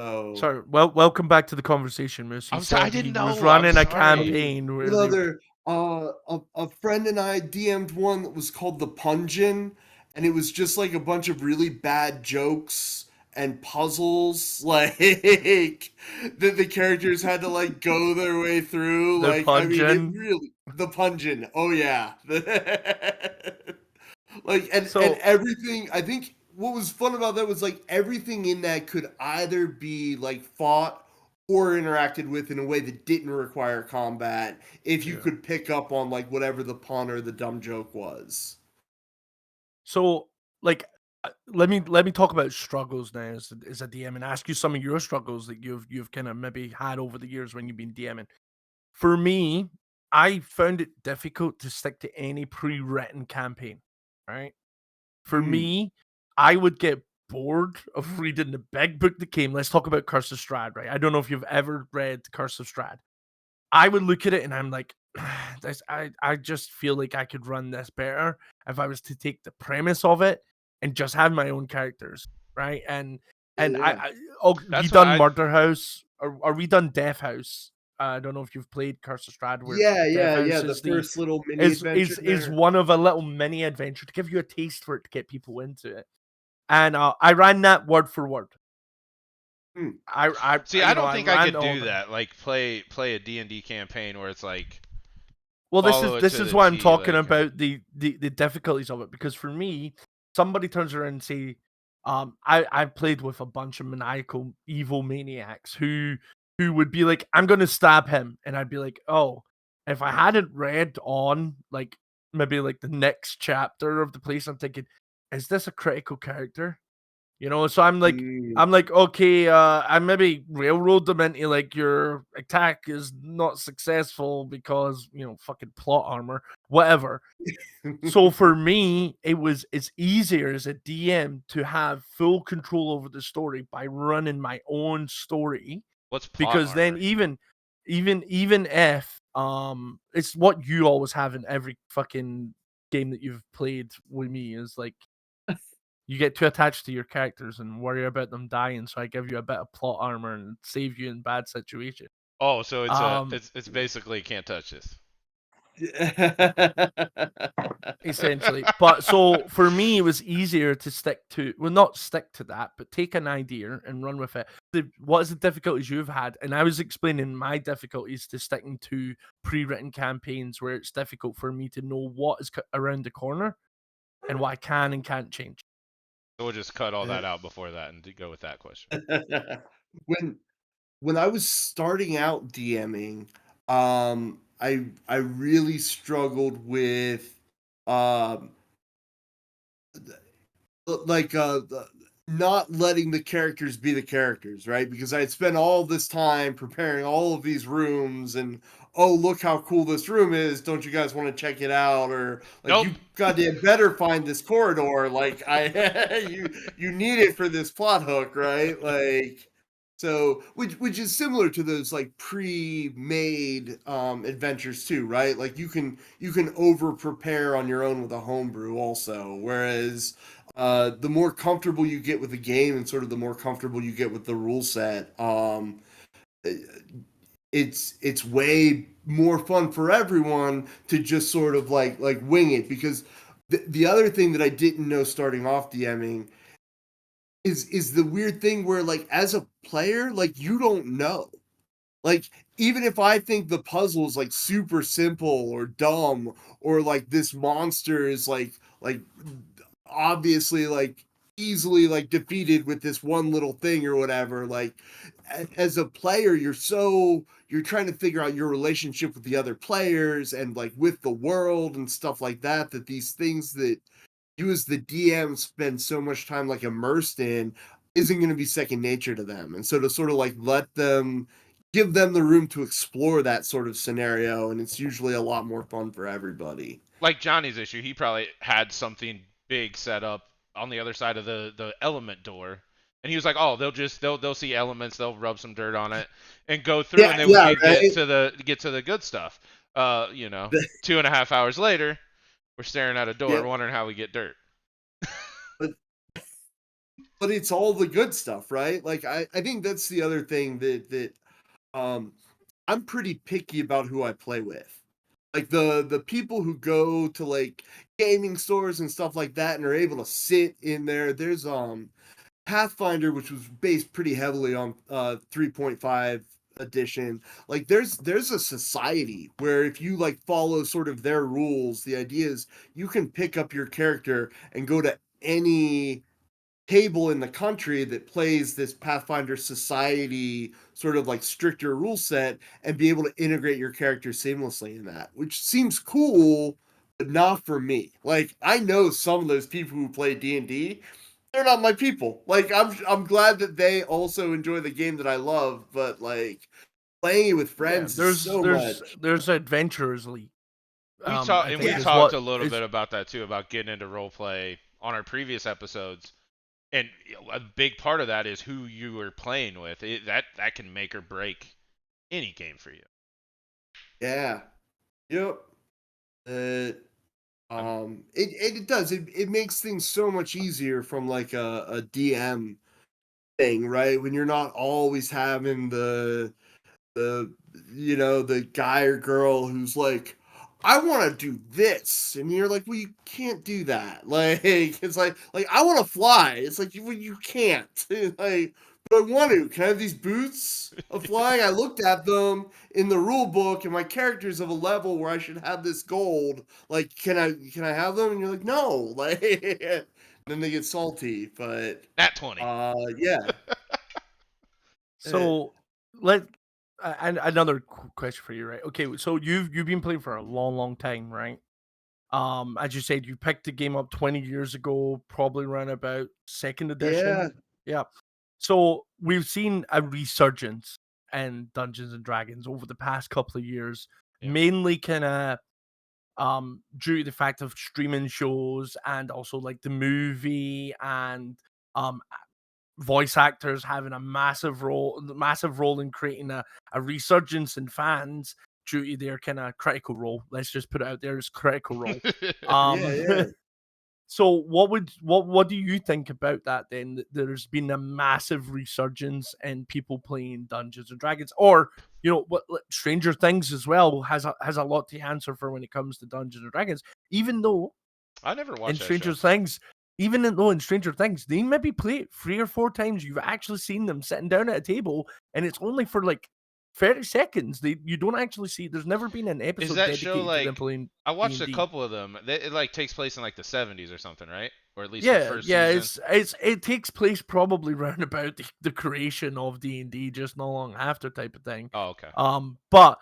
Oh.
Sorry. Well, welcome back to the conversation, Moose.
I'm sorry, I didn't
He was
know.
running
I'm
a
sorry.
campaign. Where
Another a friend and I DM'd one that was called the Pungeon, and it was just like a bunch of really bad jokes and puzzles, like that the characters had to like go their way through.
The
Like, I mean,
Pungeon?
it really the Pungeon. Oh yeah. Like and
So-
everything. I think what was fun about that was like everything in that could either be like fought or interacted with in a way that didn't require combat if you
Yeah.
could pick up on like whatever the pun or the dumb joke was.
So, like, let me talk about struggles now as a DM and ask you some of your struggles that you've kind of maybe had over the years when you've been DMing. For me, I found it difficult to stick to any pre-written campaign. Right? For
Mm.
me, I would get bored of reading the big book that came. Let's talk about Curse of Strahd, right? I don't know if you've ever read Curse of Strahd. I would look at it and I'm like, I just feel like I could run this better if I was to take the premise of it and just have my own characters, right? And
Yeah.
we
That's what
done
I.
Murder House or we done Death House. I don't know if you've played Curse of Strahd, where Death
Yeah.
House
The
is the
first little mini adventure
is
there.
one of a little mini adventure to give you a taste for it to get people into it. And I ran that word for word.
Hmm.
See, I
You know,
don't
I
think I
ran
could
all
do
the.
that. Like play a D&D campaign where it's like
Well,
follow it
this
to
is
the
why I'm
T.
talking
Like,
about the difficulties of it, because for me, somebody turns around and say, I played with a bunch of maniacal evil maniacs who would be like, I'm gonna stab him, and I'd be like, oh, if I hadn't read on like maybe like the next chapter of the place, I'm thinking, is this a critical character? You know, so
Mm.
I'm like, okay, I maybe railroad them into like your attack is not successful because, you know, fucking plot armor, whatever. So for me, it's easier as a DM to have full control over the story by running my own story,
what's plot
because then
armor?
even if it's what you always have in every fucking game that you've played with me is like you get too attached to your characters and worry about them dying, so I give you a bit of plot armor and save you in bad situations.
Oh, so
Um,
it's basically can't touch this.
Essentially. But so for me, it was easier to stick to, well, not stick to that, but take an idea and run with it. What is the difficulties you've had? And I was explaining my difficulties to sticking to pre-written campaigns where it's difficult for me to know what is around the corner and what I can and can't change.
So we'll just cut all that out before that and go with that question.
when when I was starting out DMing, I really struggled with um like not letting the characters be the characters, right? Because I had spent all this time preparing all of these rooms and oh, look how cool this room is. Don't you guys want to check it out? Or like
Nope.
you goddamn better find this corridor. Like I you need it for this plot hook, right? Like so which is similar to those like pre-made adventures too, right? Like you can over prepare on your own with a homebrew also. Whereas the more comfortable you get with the game and sort of the more comfortable you get with the rule set, it's way more fun for everyone to just sort of like wing it. Because the other thing that I didn't know starting off DMing is the weird thing where like as a player, like you don't know. Like even if I think the puzzle is like super simple or dumb or like this monster is like obviously like easily like defeated with this one little thing or whatever, like as a player you're trying to figure out your relationship with the other players and like with the world and stuff like that, that these things that you as the DM spend so much time like immersed in isn't going to be second nature to them. And so to sort of like let them give them the room to explore that sort of scenario, and it's usually a lot more fun for everybody.
Like Johnny's issue, he probably had something big set up on the other side of the element door. And he was like, "Oh, they'll see elements, they'll rub some dirt on it and go through,
Yeah,
and then we
yeah,
can
right.
get to the good stuff." You know, 2.5 hours later, we're staring at a door,
Yeah,
wondering how we get dirt.
but but it's all the good stuff, right? Like I think that's the other thing that um I'm pretty picky about who I play with. Like the people who go to like gaming stores and stuff like that and are able to sit in there. There's Pathfinder, which was based pretty heavily on 3.5 edition. Like there's a society where if you like follow sort of their rules, the idea is you can pick up your character and go to any table in the country that plays this Pathfinder Society sort of like stricter rule set and be able to integrate your character seamlessly in that, which seems cool, but not for me. Like I know some of those people who play D&D, they're not my people. Like I'm glad that they also enjoy the game that I love, but like playing it with
Yeah,
friends is so much.
there's Adventurers League. I
We
think
Yeah.
is
talked
what
a little
is
bit about that too, about getting into role play on our previous episodes. And a big part of that is who you are playing with. That can make or break any game for you.
Yeah. Yep. Uh,
Um,
it does. It makes things so much easier from like a DM thing, right? When you're not always having the the guy or girl who's like, I want to do this, and you're like, well, you can't do that. Like it's like I want to fly. It's like you can't. Like, but I want to. Can I have these boots of flying? I looked at them in the rule book, and my character's of a level where I should have this gold. Like, can I have them? And you're like, no. Like, then they get salty. But
Nat 20.
yeah. Uh,
so let and another question for you, right? Okay, so you've been playing for a long time, right? As you said, you picked the game up 20 years ago, probably around about second
yeah.
edition. Yeah. So we've seen a resurgence in Dungeons and Dragons over the past couple of years,
Yeah.
mainly kind of due to the fact of streaming shows and also like the movie and um voice actors having a massive role in creating a resurgence in fans due to their kind of critical role. Let's just put it out there as critical role.
Yeah.
Um
Yeah.
so what do you think about that then? That there's been a massive resurgence in people playing Dungeons and Dragons, or what Stranger Things as well has a lot to answer for when it comes to Dungeons and Dragons, even though
I never
in
watched that
Stranger
show.
Things, though in Stranger Things, they maybe play it 3 or 4 times. You've actually seen them sitting down at a table, and it's only for like 30 seconds. You don't actually see. There's never been an
Is
episode
that show
dedicated to them
like
playing
I
D
watched
and
a
D.
couple of them. It like takes place in like the 70s or something, right? Or at least the
Yeah,
first
yeah.
season.
It takes place probably round about the creation of D&D, just not long after type of thing.
Oh, okay.
But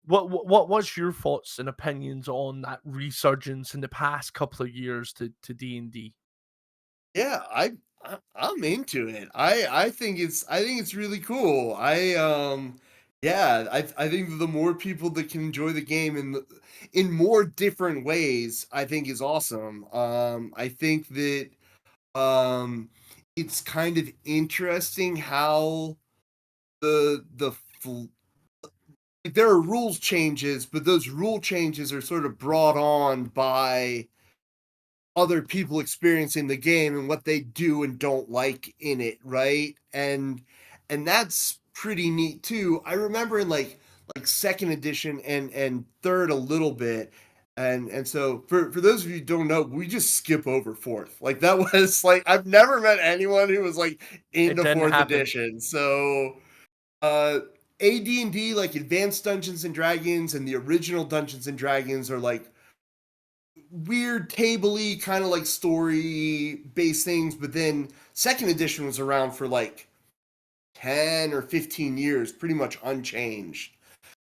what's your thoughts and opinions on that resurgence in the past couple of years to D&D?
Yeah, I'm into it. I think it's really cool. Yeah, I think the more people that can enjoy the game in more different ways, I think is awesome. I think that um it's kind of interesting how the fl- like there are rules changes, but those rule changes are sort of brought on by other people experiencing the game and what they do and don't like in it, right? And that's pretty neat too. I remember in like second edition and third a little bit. And so for those of you who don't know, we just skip over fourth. Like that was like I've never met anyone who was like
It
into
didn't
fourth
happen.
edition. So AD&D, like Advanced Dungeons and Dragons and the original Dungeons and Dragons are like weird table-y kind of like story based things, but then second edition was around for like 10 or 15 years, pretty much unchanged.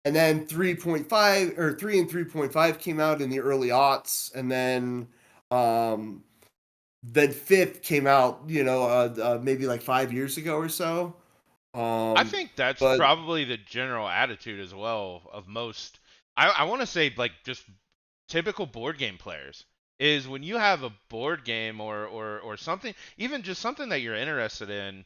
And then 3.5 or 3 and 3.5 came out in the early aughts, and then fifth came out, maybe like 5 years ago or so.
I
Um,
think that's
but
probably the general attitude as well of most. I want to say like just typical board game players is when you have a board game or something, even just something that you're interested in.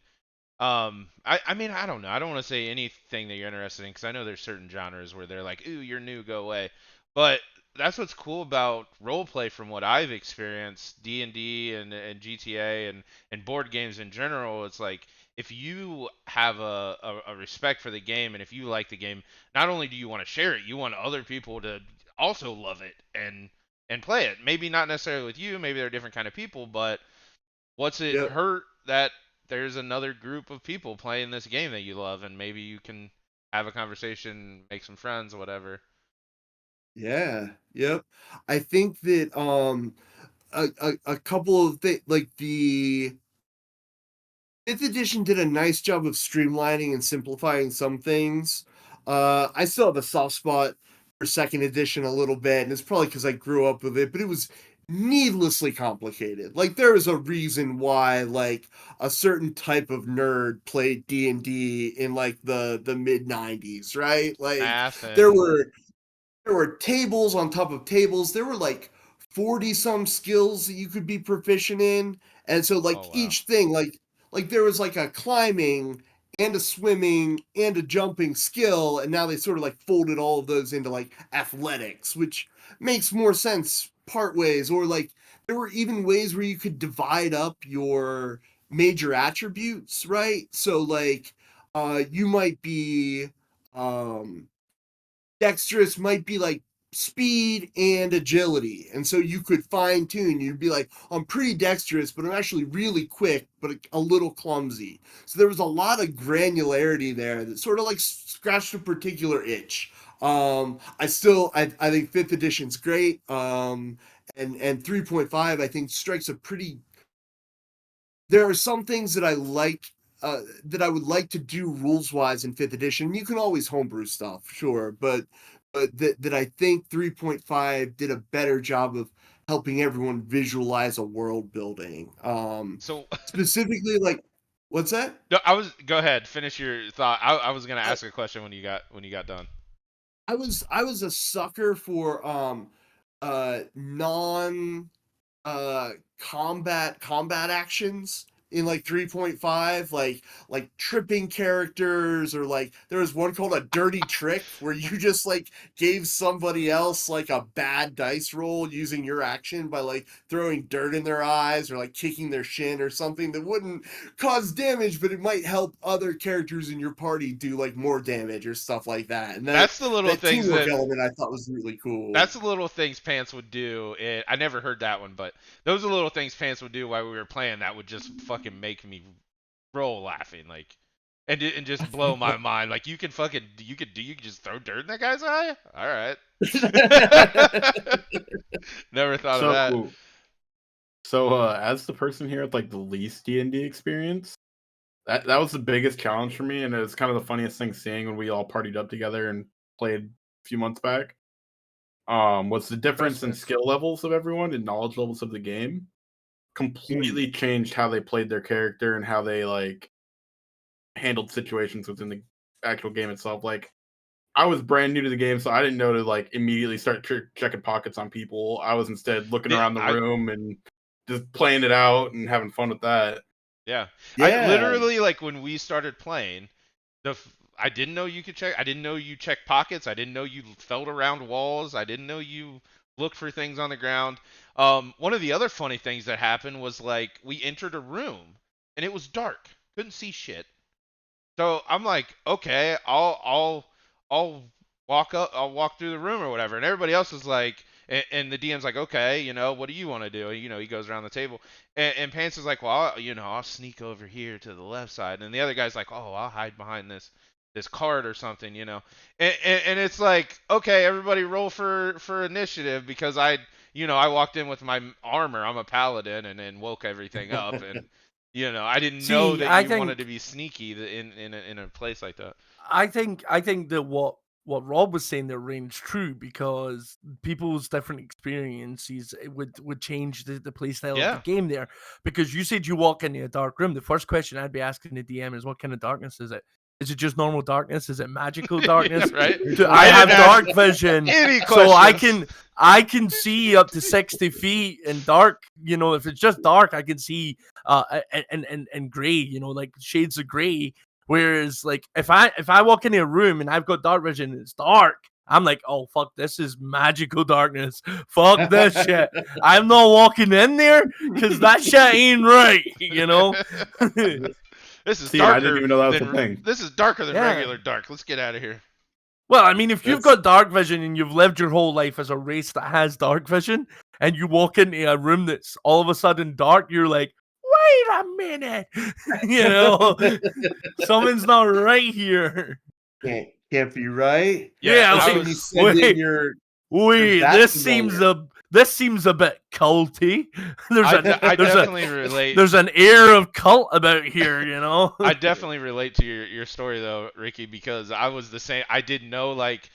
I mean, I don't know. I don't want to say anything that you're interested in because I know there's certain genres where they're like, ooh, you're new, go away. But that's what's cool about role play from what I've experienced, D&D and GTA and board games in general. It's like if you have a respect for the game and if you like the game, not only do you want to share it, you want other people to also love it and play it. Maybe not necessarily with you, maybe they're different kind of people, but what's it
yeah,
hurt that there's another group of people playing this game that you love and maybe you can have a conversation, make some friends, whatever.
yeah, yep. I think that a couple of things like 5th edition did a nice job of streamlining and simplifying some things. I still have a soft spot for 2nd edition a little bit, and it's probably because I grew up with it, but it was needlessly complicated. Like, there was a reason why, like, a certain type of nerd played D&D in, like, the mid-90s, right? Like,
Math
there
and
were tables on top of tables. There were like 40 some skills that you could be proficient in. And so like
oh wow.
each thing, like there was like a climbing and a swimming and a jumping skill, and now they sort of like folded all of those into like athletics, which makes more sense part ways. Or like there were even ways where you could divide up your major attributes, right? So like you might be dexterous might be like speed and agility. And so you could fine tune. You'd be like, I'm pretty dexterous, but I'm actually really quick, but a little clumsy. So there was a lot of granularity there that sort of like scratched a particular itch. I think 5th edition's great. And 3.5 I think strikes a pretty, there are some things that I like that I would like to do rules wise in 5th edition. You can always homebrew stuff, sure, but that I think 3.5 did a better job of helping everyone visualize a world building.
so
Specifically, like, what's that?
no, go ahead, finish your thought. I was gonna ask a question when you got done.
I was a sucker for non combat actions in like 3.5, like tripping characters, or like there was one called a dirty trick where you just like gave somebody else like a bad dice roll using your action by like throwing dirt in their eyes or like kicking their shin or something that wouldn't cause damage, but it might help other characters in your party do like more damage or stuff like that. And
That's the little
that
things
teamwork
that
element I thought was really cool.
that's the little things Pants would do. I never heard that one, but those are the little things Pants would do while we were playing that would just fucking make me roll laughing, like, and just blow my mind. Like you can just throw dirt in that guy's eye. All right. Never thought of that.
So as the person here with like the least D&D experience, that was the biggest challenge for me, and it was kind of the funniest thing seeing when we all partied up together and played a few months back. Was the difference in skill levels of everyone and knowledge levels of the game completely changed how they played their character and how they like handled situations within the actual game itself. Like I was brand new to the game, so I didn't know to like immediately start checking pockets on people. I was instead looking around the room and just playing it out and having fun with that.
Yeah. I literally, like, when we started playing, I didn't know you could check. I didn't know you checked pockets. I didn't know you felt around walls. I didn't know you looked for things on the ground. One of the other funny things that happened was like we entered a room and it was dark. Couldn't see shit. So I'm like, okay, I'll walk up, I'll walk through the room or whatever. And everybody else is like, and the DM's like, okay, what do you want to do? He goes around the table, and Pants is like, well, I'll sneak over here to the left side, and the other guy's like, oh, I'll hide behind this cart or something. And it's like, okay, everybody roll for initiative because I walked in with my armor. I'm a paladin, and then woke everything up and. I didn't know that you wanted to be sneaky in a place like that.
I think that what Rob was saying there rings true because people's different experiences would change the play style of the game there. Because you said you walk into a dark room, the first question I'd be asking the DM is, what kind of darkness is it? Is it just normal darkness? Is it magical darkness?
Yeah, right?
Do I have dark vision, so I can see up to 60 feet in dark. If it's just dark, I can see and gray. Like shades of gray. Whereas, like if I walk into a room and I've got dark vision and it's dark, I'm like, oh fuck, this is magical darkness. Fuck this shit. I'm not walking in there because that shit ain't right.
This is darker.
I didn't even know that was a thing.
This is darker than regular dark. Let's get out of here.
Well, I mean, if you've got dark vision and you've lived your whole life as a race that has dark vision, and you walk into a room that's all of a sudden dark, you're like, wait a minute, something's not right here.
Can't be right.
Yeah, wait, this seems this seems a bit culty. There's
I definitely relate.
There's an air of cult about here, you know.
I definitely relate to your story though, Ricky, because I was the same. I didn't know like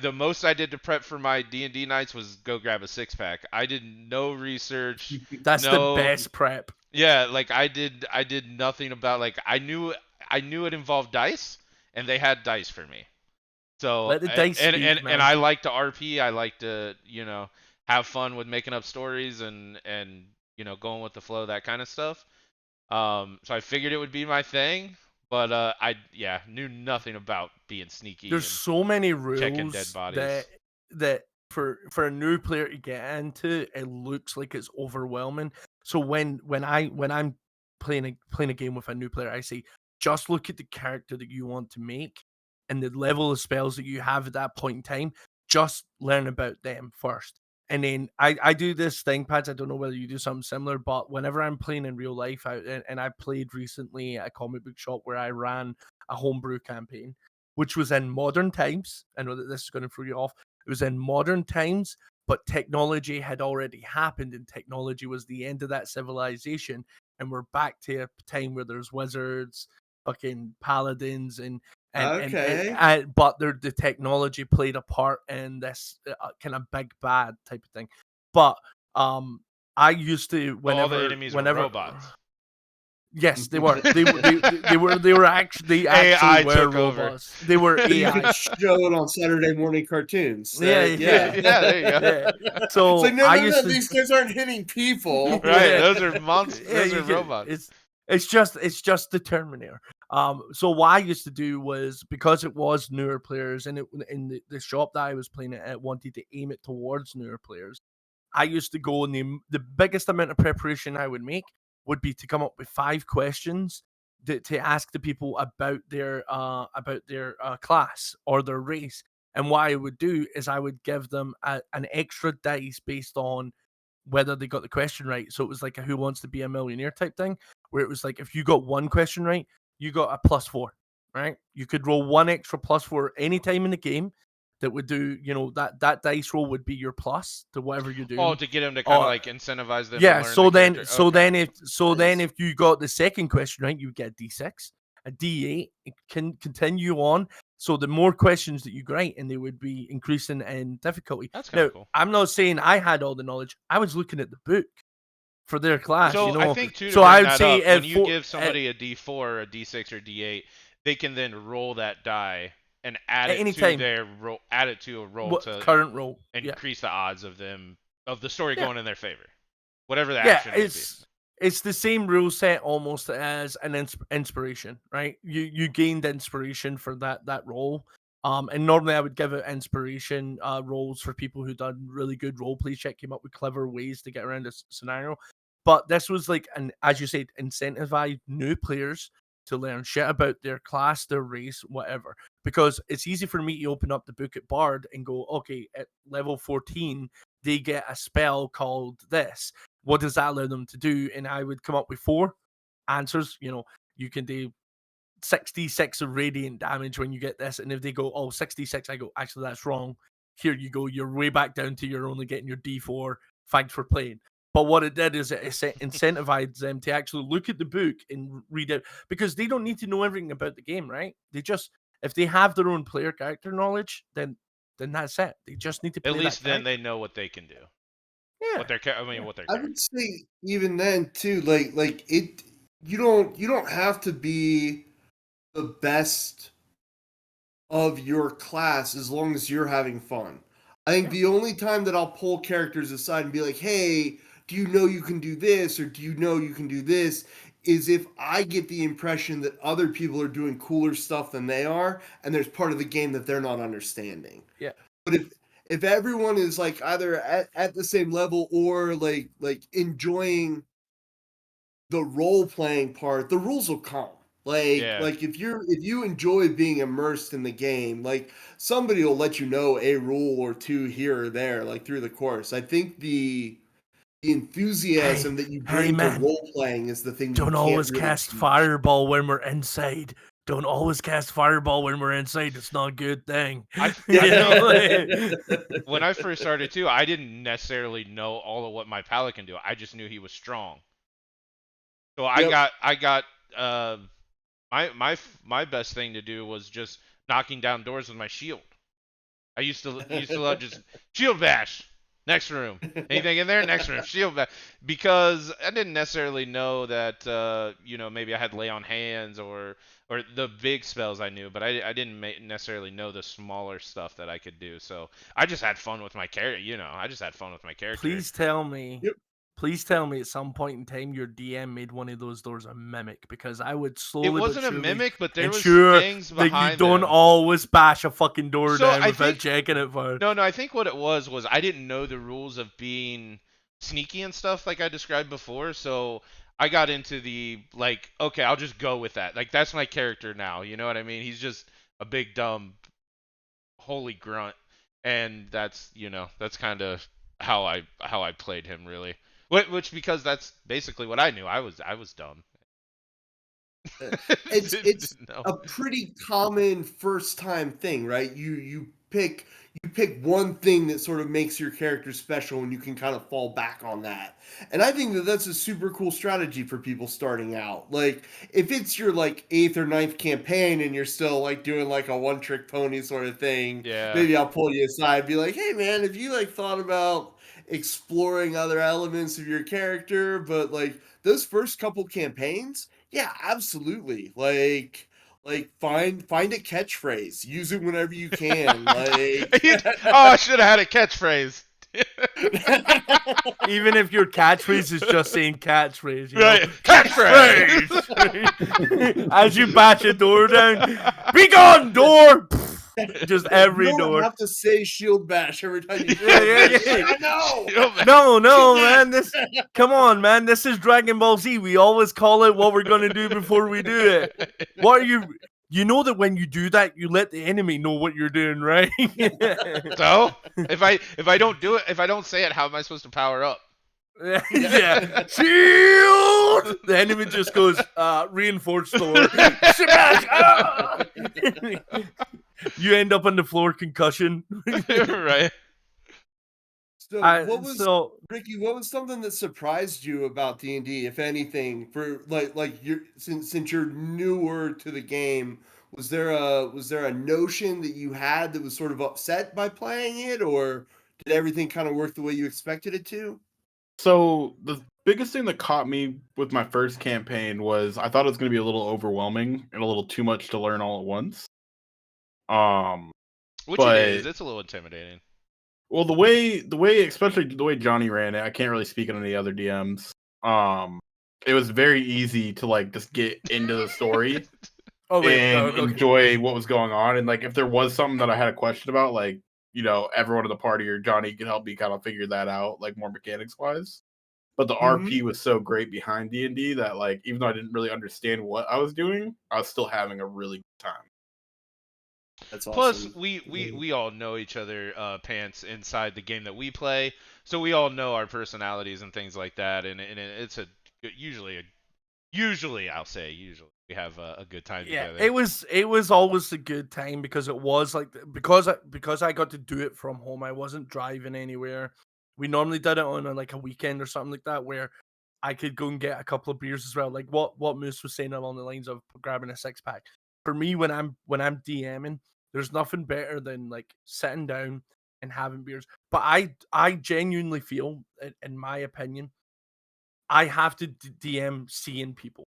the most I did to prep for my D&D nights was go grab a 6-pack. I did no research.
That's
no,
the best prep.
Yeah, like I did nothing about like I knew it involved dice, and they had dice for me. So
Let the dice speak,
and
man.
I like to RP. I like to have fun with making up stories and going with the flow, that kind of stuff. So I figured it would be my thing, but I knew nothing about being sneaky.
There's
and
so many
checking dead
rules
bodies.
that for a new player to get into, it looks like it's overwhelming. So when I'm playing a game with a new player, I say just look at the character that you want to make and the level of spells that you have at that point in time. Just learn about them first. And then I do this thing, Pads. I don't know whether you do something similar, but whenever I'm playing in real life, and I played recently at a comic book shop where I ran a homebrew campaign, which was in modern times. I know that this is going to throw you off. It was in modern times, but technology had already happened, and technology was the end of that civilization. And we're back to a time where there's wizards, fucking paladins, but the technology played a part in this kind of big bad type of thing. But I used to
all the enemies were robots.
Yes, they were. They were actually
AI
were
took
robots. They were
You
AI.
could show it on Saturday morning cartoons.
Yeah.
Yeah, there you go.
Yeah. So
It's like, no,
I used to,
these guys aren't hitting people.
Right,
Yeah.
those are monsters.
Yeah,
Those are robots.
It's just the Terminator. So what I used to do was, because it was newer players, and in the shop that I was playing at wanted to aim it towards newer players, I used to go, and the biggest amount of preparation I would make would be to come up with 5 questions to ask the people about their class or their race. And what I would do is I would give them an extra dice based on whether they got the question right. So it was like a Who Wants to Be a Millionaire type thing, where it was like, if you got one question right, you got a +4, right? You could roll one extra +4 anytime in the game. That would do, that dice roll would be your plus to whatever you're doing.
Oh, to get them to kind of like incentivize them.
Yeah.
To learn
So
the
then,
character. Okay.
then if you got the second question right, you get a D6, a D8. It can continue on. So the more questions that you get right, and they would be increasing in difficulty.
That's kind
Now,
of cool.
I'm not saying I had all the knowledge. I was looking at the book for their class.
So I think too.
So
I
would say
when you give somebody a D4, a D6, or D8, they can then roll that die and add it to their roll. Add it to a roll to
current roll,
increase the odds of the story going in their favor. Whatever the action may be.
It's the same rule set almost as an inspiration, right? You gained inspiration for that roll. And normally I would give it inspiration rolls for people who done really good role play check, came up with clever ways to get around a scenario. But this was like, as you said, incentivize new players to learn shit about their class, their race, whatever. Because it's easy for me to open up the book at Bard and go, okay, at level 14, they get a spell called this. What does that allow them to do? And I would come up with 4 answers. You can do 66 of radiant damage when you get this. And if they go, 66, I go, actually, that's wrong. Here you go. You're way back down to you're only getting your D4. Thanks for playing. But what it did is it incentivized them to actually look at the book and read it, because they don't need to know everything about the game, right? They just, if they have their own player character knowledge, then that's it. They just need to play.
At least then they know what they can do.
Yeah.
What their
I would say even then too, like it. You don't have to be the best of your class as long as you're having fun. I think the only time that I'll pull characters aside and be like, hey, do you know you can do this, or do you know you can do this, is if I get the impression that other people are doing cooler stuff than they are, and there's part of the game that they're not understanding.
Yeah.
But if everyone is like either at the same level or like enjoying the role playing part, the rules will come. Like if you enjoy being immersed in the game, like somebody will let you know a rule or two here or there, like through the course. I think the enthusiasm that you bring to role playing is the thing.
Don't always cast fireball when we're inside. don't always cast fireball when we're inside. It's not a good thing.
I
Like-
when I first started too, I didn't necessarily know all of what my pallet can do. I just knew he was strong. So I got my best thing to do was just knocking down doors with my shield. I used to love just shield bash. Next room. Anything in there? Next room. Shield bash. Because I didn't necessarily know that maybe I had lay on hands or the big spells I knew, but I didn't necessarily know the smaller stuff that I could do. So I just had fun with my character. I just had fun with my character.
Please tell me.
Yep.
Please tell me at some point in time your DM made one of those doors a mimic, because I would slowly.
It wasn't
but
a
surely
mimic, but there was
ensure
things
that
behind
you don't
them.
always bash a fucking door
So
down
I
without
think-
checking it first.
No, I think what it was I didn't know the rules of being sneaky and stuff like I described before, so I got into the, like, okay, I'll just go with that. Like, that's my character now, you know what I mean? He's just a big, dumb, holy grunt, and that's kind of how I played him, really. Which, because that's basically what I knew. I was dumb.
It's
Didn't know.
a pretty common first time thing, right? You pick one thing that sort of makes your character special, and you can kind of fall back on that. And I think that that's a super cool strategy for people starting out. Like, if it's your like 8th or 9th campaign and you're still like doing like a one trick pony sort of thing,
Yeah.
maybe I'll pull you aside and be like, hey man, if you like thought about exploring other elements of your character, but like those first couple campaigns, yeah, absolutely. Like find a catchphrase, use it whenever you can. Like,
I should have had a catchphrase.
Even if your catchphrase is just saying catchphrase, you
Right,
know?
catchphrase.
As you bash a door down, be gone, door. Just every
you don't
door.
have to say shield bash every time you.
Yeah.
I know.
No, man. Come on, man. This is Dragon Ball Z. We always call it what we're gonna do before we do it. What are you? You know that when you do that, you let the enemy know what you're doing, right?
So if I don't do it, if I don't say it, how am I supposed to power up?
Yeah. Shield! The enemy just goes, reinforced door. Smash! Ah! You end up on the floor, concussion.
Right.
So Ricky, what was something that surprised you about D&D, if anything, for like you're since you're newer to the game? Was there a notion that you had that was sort of upset by playing it, or did everything kind of work the way you expected it to?
So the biggest thing that caught me with my first campaign was I thought it was going to be a little overwhelming and a little too much to learn all at once.
Which
but
it is. It's a little intimidating.
Well, the way, especially the way Johnny ran it, I can't really speak on any other DMs. It was very easy to like just get into the story and enjoy what was going on. And like, if there was something that I had a question about, like, everyone in the party or Johnny could help me kind of figure that out, like more mechanics wise. But the RP was so great behind D&D that, like, even though I didn't really understand what I was doing, I was still having a really good time.
That's awesome.
Plus, we all know each other pants inside the game that we play, so we all know our personalities and things like that, and it's usually I'll say we have a good time together.
It was always a good time because it was like because I got to do it from home. I wasn't driving anywhere. We normally did it on like a weekend or something like that where I could go and get a couple of beers as well. Like what Moose was saying along the lines of grabbing a 6-pack. For me, when I'm DMing, there's nothing better than like sitting down and having beers. But I genuinely feel, in my opinion, I have to DM seeing people.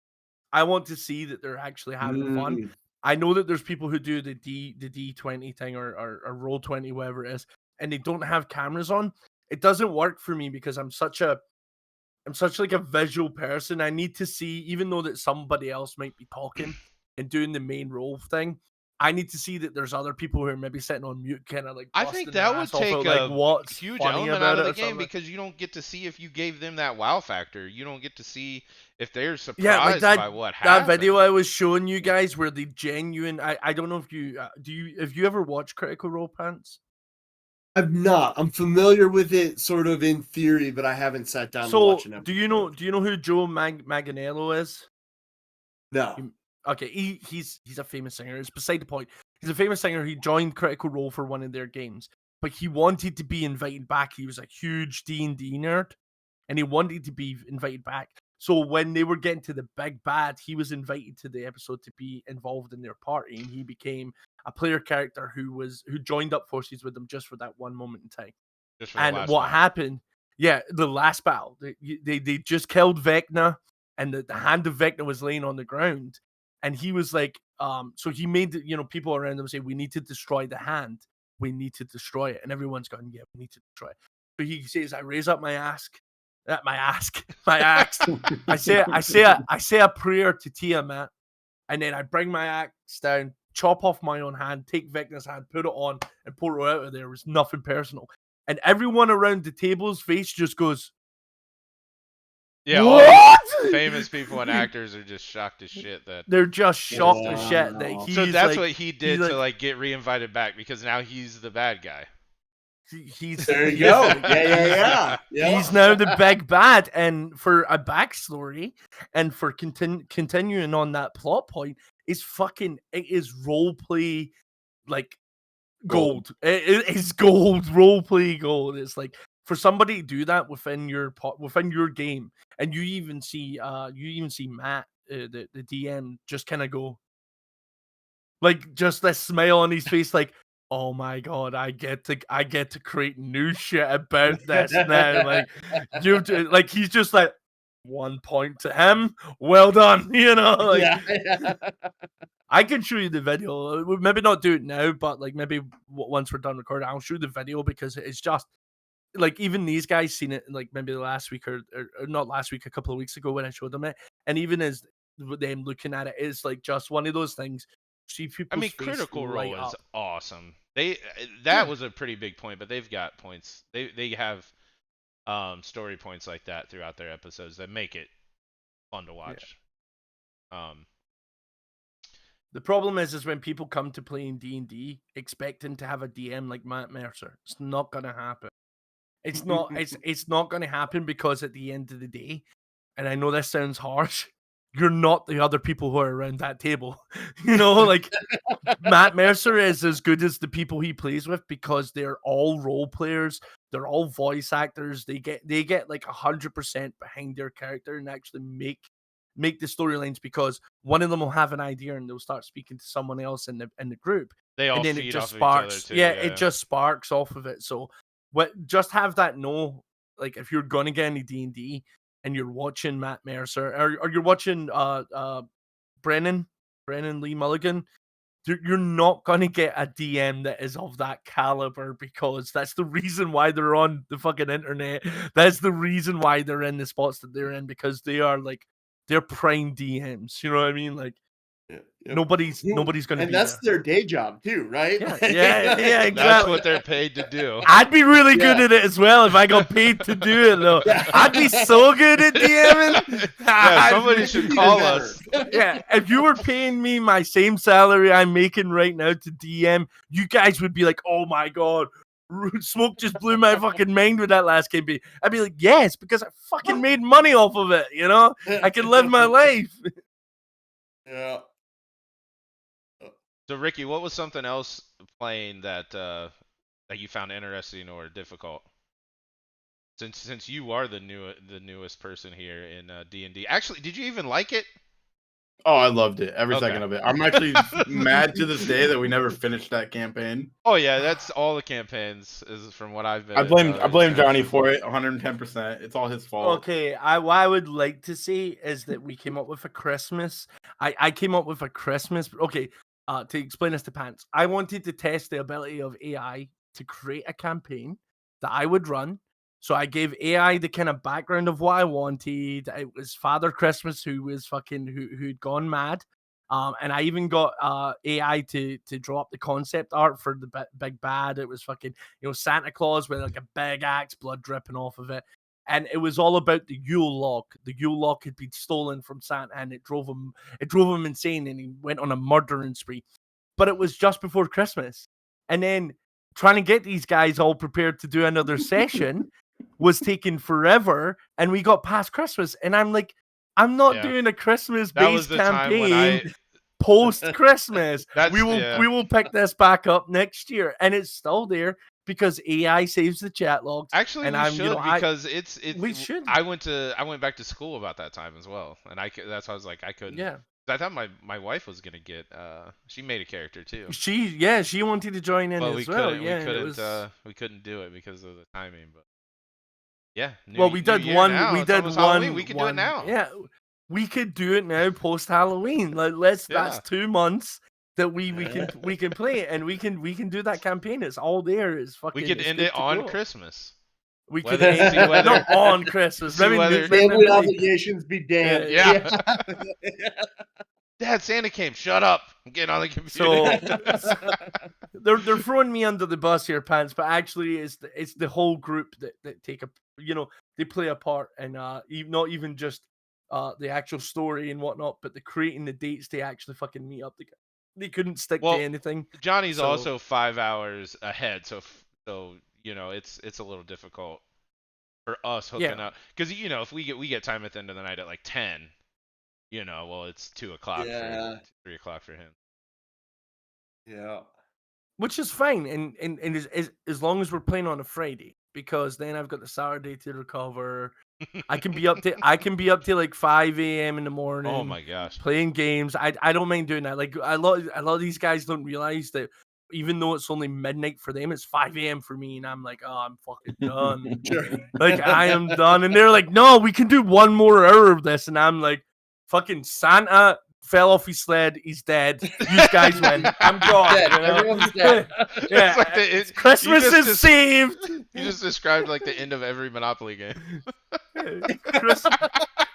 I want to see that they're actually having fun. I know that there's people who do the D20 thing or Roll20, whatever it is, and they don't have cameras on. It doesn't work for me because I'm such like a visual person. I need to see, even though that somebody else might be talking and doing the main role thing, I need to see that there's other people who are maybe sitting on mute, kind of like.
I think that would take a huge element out of the game because you don't get to see if you gave them that wow factor. You don't get to see if they're surprised by what happened.
That video I was showing you guys where the genuine. I don't know if you have you ever watched Critical Role, Pants?
I've not. I'm familiar with it, sort of in theory, but I haven't sat down to watch an episode.
Do you know who Joe Manganiello is?
No.
okay, he's a famous singer. It's beside the point. He's a famous singer. He joined Critical Role for one of their games, but he wanted to be invited back. He was a huge D&D nerd, and he wanted to be invited back. So when they were getting to the big bad, he was invited to the episode to be involved in their party, and he became a player character who joined up forces with them just for that one moment in time.
Just for the
And
last
what
battle.
happened? Yeah, the last battle, they just killed Vecna, and the hand of Vecna was laying on the ground, and he was like, so he made people around him say, "We need to destroy the hand. We need to destroy it," and everyone's going, "Yeah, we need to destroy it." But he says, "I raise up my axe, my axe. I say a prayer to Tiamat, and then I bring my axe down, chop off my own hand, take Vecna's hand, put it on, and pull it out of there. It was nothing personal." And everyone around the table's face just goes,
Yeah, all
"What?"
these famous people and actors are just shocked as shit that.
They're just shocked as shit that
Wow.
he's
So that's
like,
what he did
he's
to like get re-invited back, because now he's the bad guy.
he's
There you
he's-
go. Yeah.
He's now the big bad. And for a backstory and for continuing on that plot point, it is role play like gold. It is gold, role play gold. It's like for somebody to do that within your game, and you even see Matt, the DM, just kind of go like just this smile on his face, like, oh my god, I get to create new shit about this now. Like like he's just like 1 point to him. Well done, like.
Yeah.
I can show you the video. We'll maybe not do it now, but like maybe once we're done recording, I'll show you the video because it's just like even these guys seen it like maybe last week or not last week, a couple of weeks ago when I showed them it, and even as them looking at it is like just one of those things. See
I
people's
mean,
face
Critical
light
Role is
up.
awesome. That
Yeah.
was a pretty big point, but they've got points. They have story points like that throughout their episodes that make it fun to watch.
The problem is when people come to playing D&D expecting to have a DM like Matt Mercer. It's not gonna happen. It's not. It's not gonna happen because at the end of the day, and I know this sounds harsh, you're not the other people who are around that table. Like Matt Mercer is as good as the people he plays with because they're all role players. They're all voice actors. They get like 100% behind their character and actually make the storylines, because one of them will have an idea and they'll start speaking to someone else in the group,
They all
and then it
feed
just
off of each other
sparks.
too.
Yeah, it just sparks off of it. So just have that like if you're gonna get any D&D and you're watching Matt Mercer or you're watching Brennan Lee Mulligan, you're not gonna get a DM that is of that caliber, because that's the reason why they're on the fucking internet. That's the reason why they're in the spots that they're in, because they're prime DMs. You know what I mean? Like
Yep.
nobody's gonna
And
be
that's
there.
their day job too, right?
Yeah, exactly.
That's what they're paid to do.
I'd be really good
Yeah.
at it as well if I got paid to do it, though. I'd be so good at DMing.
Yeah, somebody should call us.
Yeah, if you were paying me my same salary I'm making right now to DM, you guys would be like, "Oh my god, Smoke just blew my fucking mind with that last campaign." I'd be like, "Yes, because I fucking made money off of it. I can live my life."
Yeah.
So Ricky, what was something else playing that you found interesting or difficult? Since you are the newest person here in D&D. Actually, did you even like it?
Oh, I loved it. Every
Okay.
second of it. I'm actually mad to this day that we never finished that campaign.
Oh yeah, that's all the campaigns is from what I've been.
I blame Johnny for it 110%. It's all his fault.
Okay, what I would like to say is that we came up with a Christmas. I came up with a Christmas. Okay, to explain this to Pants, I wanted to test the ability of AI to create a campaign that I would run. So I gave AI the kind of background of what I wanted. It was Father Christmas who'd gone mad. And I even got AI to draw up the concept art for the big bad. It was fucking Santa Claus with like a big axe, blood dripping off of it. And it was all about the Yule log. The Yule log had been stolen from Santa, and it drove him insane, and he went on a murdering spree. But it was just before Christmas, and then trying to get these guys all prepared to do another session was taking forever, and we got past Christmas, and I'm like, I'm not doing a Christmas-based
That was the time when
campaign. post Christmas.
That's
We will pick this back up next year, and it's still there because AI saves the chat logs.
Actually,
and
we
I'm,
should because
we should.
I went back to school about that time as well, and that's why I was like I couldn't.
Yeah.
I thought my wife was gonna get she made a character too,
She wanted to join in
but
as well. Yeah,
we couldn't do it because of the timing. But yeah,
we
new
did
year now.
We
It's
did
almost Halloween. We could do it
one.
now.
Yeah, we could do it now post Halloween. Like that's
Yeah.
2 months that we can play it, and we can do that campaign. It's all there. It's fucking.
We could
it's
end
good
it
to
on
go.
Christmas.
We could
Whether- see whether-
not on Christmas.
see whether-
Family obligations be damned.
Yeah. Dad, Santa came. Shut up. I'm getting on the computer.
They're throwing me under the bus here, Pants. But actually, it's the whole group that take a they play a part, and not even just the actual story and whatnot, but the creating the dates they actually fucking meet up. They couldn't stick to anything.
Johnny's
so-
also 5 hours ahead, so it's a little difficult for us hooking up because if we get time at the end of the night at like 10, it's 2 o'clock
Yeah.
3 o'clock for him.
Yeah.
Which is fine, and as long as we're playing on a Friday, because then I've got the Saturday to recover. I can be up to like 5 a.m. in the morning.
Oh my gosh.
Playing games. I don't mind doing that. Like a lot of these guys don't realize that even though it's only midnight for them, it's 5 a.m. for me, and I'm like, oh, I'm fucking done. Like I am done, and they're like, no, we can do 1 more hour of this, and I'm like, fucking Santa fell off his sled. He's dead. You guys win. I'm gone.
Dead. Everyone's dead.
Yeah,
Like
Christmas is saved.
You just described like the end of every Monopoly game.
Christmas.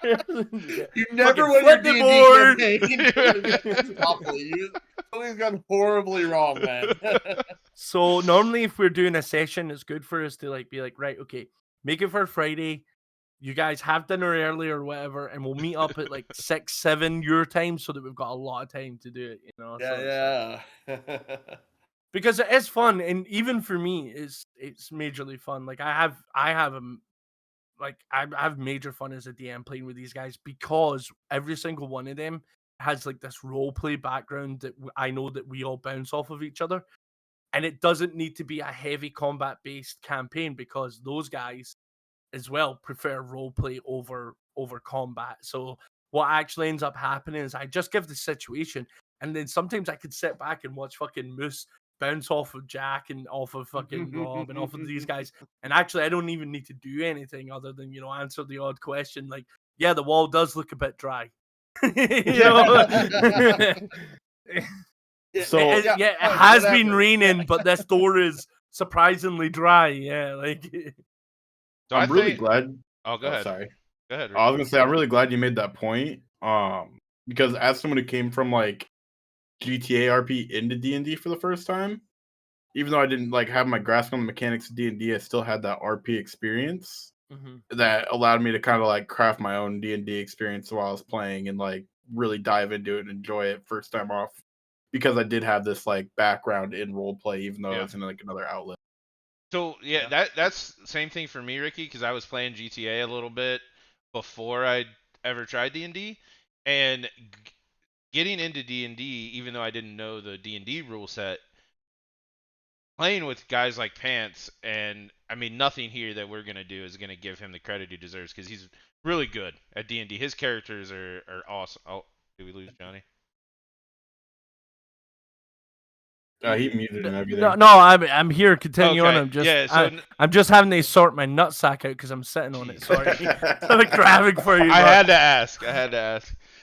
You never win your D&D campaign. Something's gone horribly wrong, man.
So normally, if we're doing a session, it's good for us to be like, right, okay, make it for Friday. You guys have dinner early or whatever, and we'll meet up at like 6, 7 your time, so that we've got a lot of time to do it.
Yeah.
Because it is fun, and even for me, it's majorly fun. Like I have major fun as a DM playing with these guys because every single one of them has like this role play background that I know that we all bounce off of each other, and it doesn't need to be a heavy combat based campaign because those guys as well prefer role play over combat. So what actually ends up happening is I just give the situation, and then sometimes I could sit back and watch fucking Moose bounce off of Jack and off of fucking Rob and off of these guys, and actually I don't even need to do anything other than answer the odd question like, yeah, the wall does look a bit dry.
So
it has been raining, but this door is surprisingly dry. Yeah, like
So
I'm really glad.
Oh, go ahead.
Sorry.
Go ahead.
I was gonna say I'm really glad you made that point. Because as someone who came from like GTA RP into D&D for the first time, even though I didn't like have my grasp on the mechanics of D&D, I still had that RP experience that allowed me to kind of like craft my own D&D experience while I was playing and like really dive into it and enjoy it first time off, because I did have this like background in role play, even though it's in like another outlet.
So that's the same thing for me, Ricky, because I was playing GTA a little bit before I ever tried D&D, and getting into D&D, even though I didn't know the D&D rule set, playing with guys like Pants, and I mean nothing here that we're gonna do is gonna give him the credit he deserves because he's really good at D&D. His characters are awesome. Oh, did we lose Johnny?
He muted and everything.
No, I'm here. Continue on.
Okay.
I'm just having to sort my nutsack out because I'm sitting on it. Sorry, I'm grabbing for you.
I had to ask.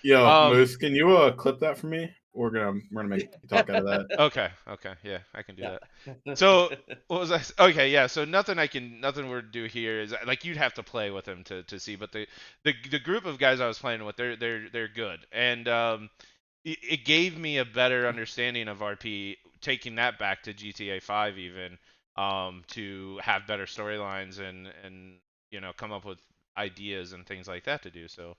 Yo, Moose, can you clip that for me? We're gonna make you talk out of that.
Okay, yeah, I can do that. So what was I? Okay, yeah. So nothing we're do here is like you'd have to play with him to see. But the group of guys I was playing with, they're good, and it gave me a better understanding of RP. Taking that back to GTA 5 even, to have better storylines and come up with ideas and things like that to do. So,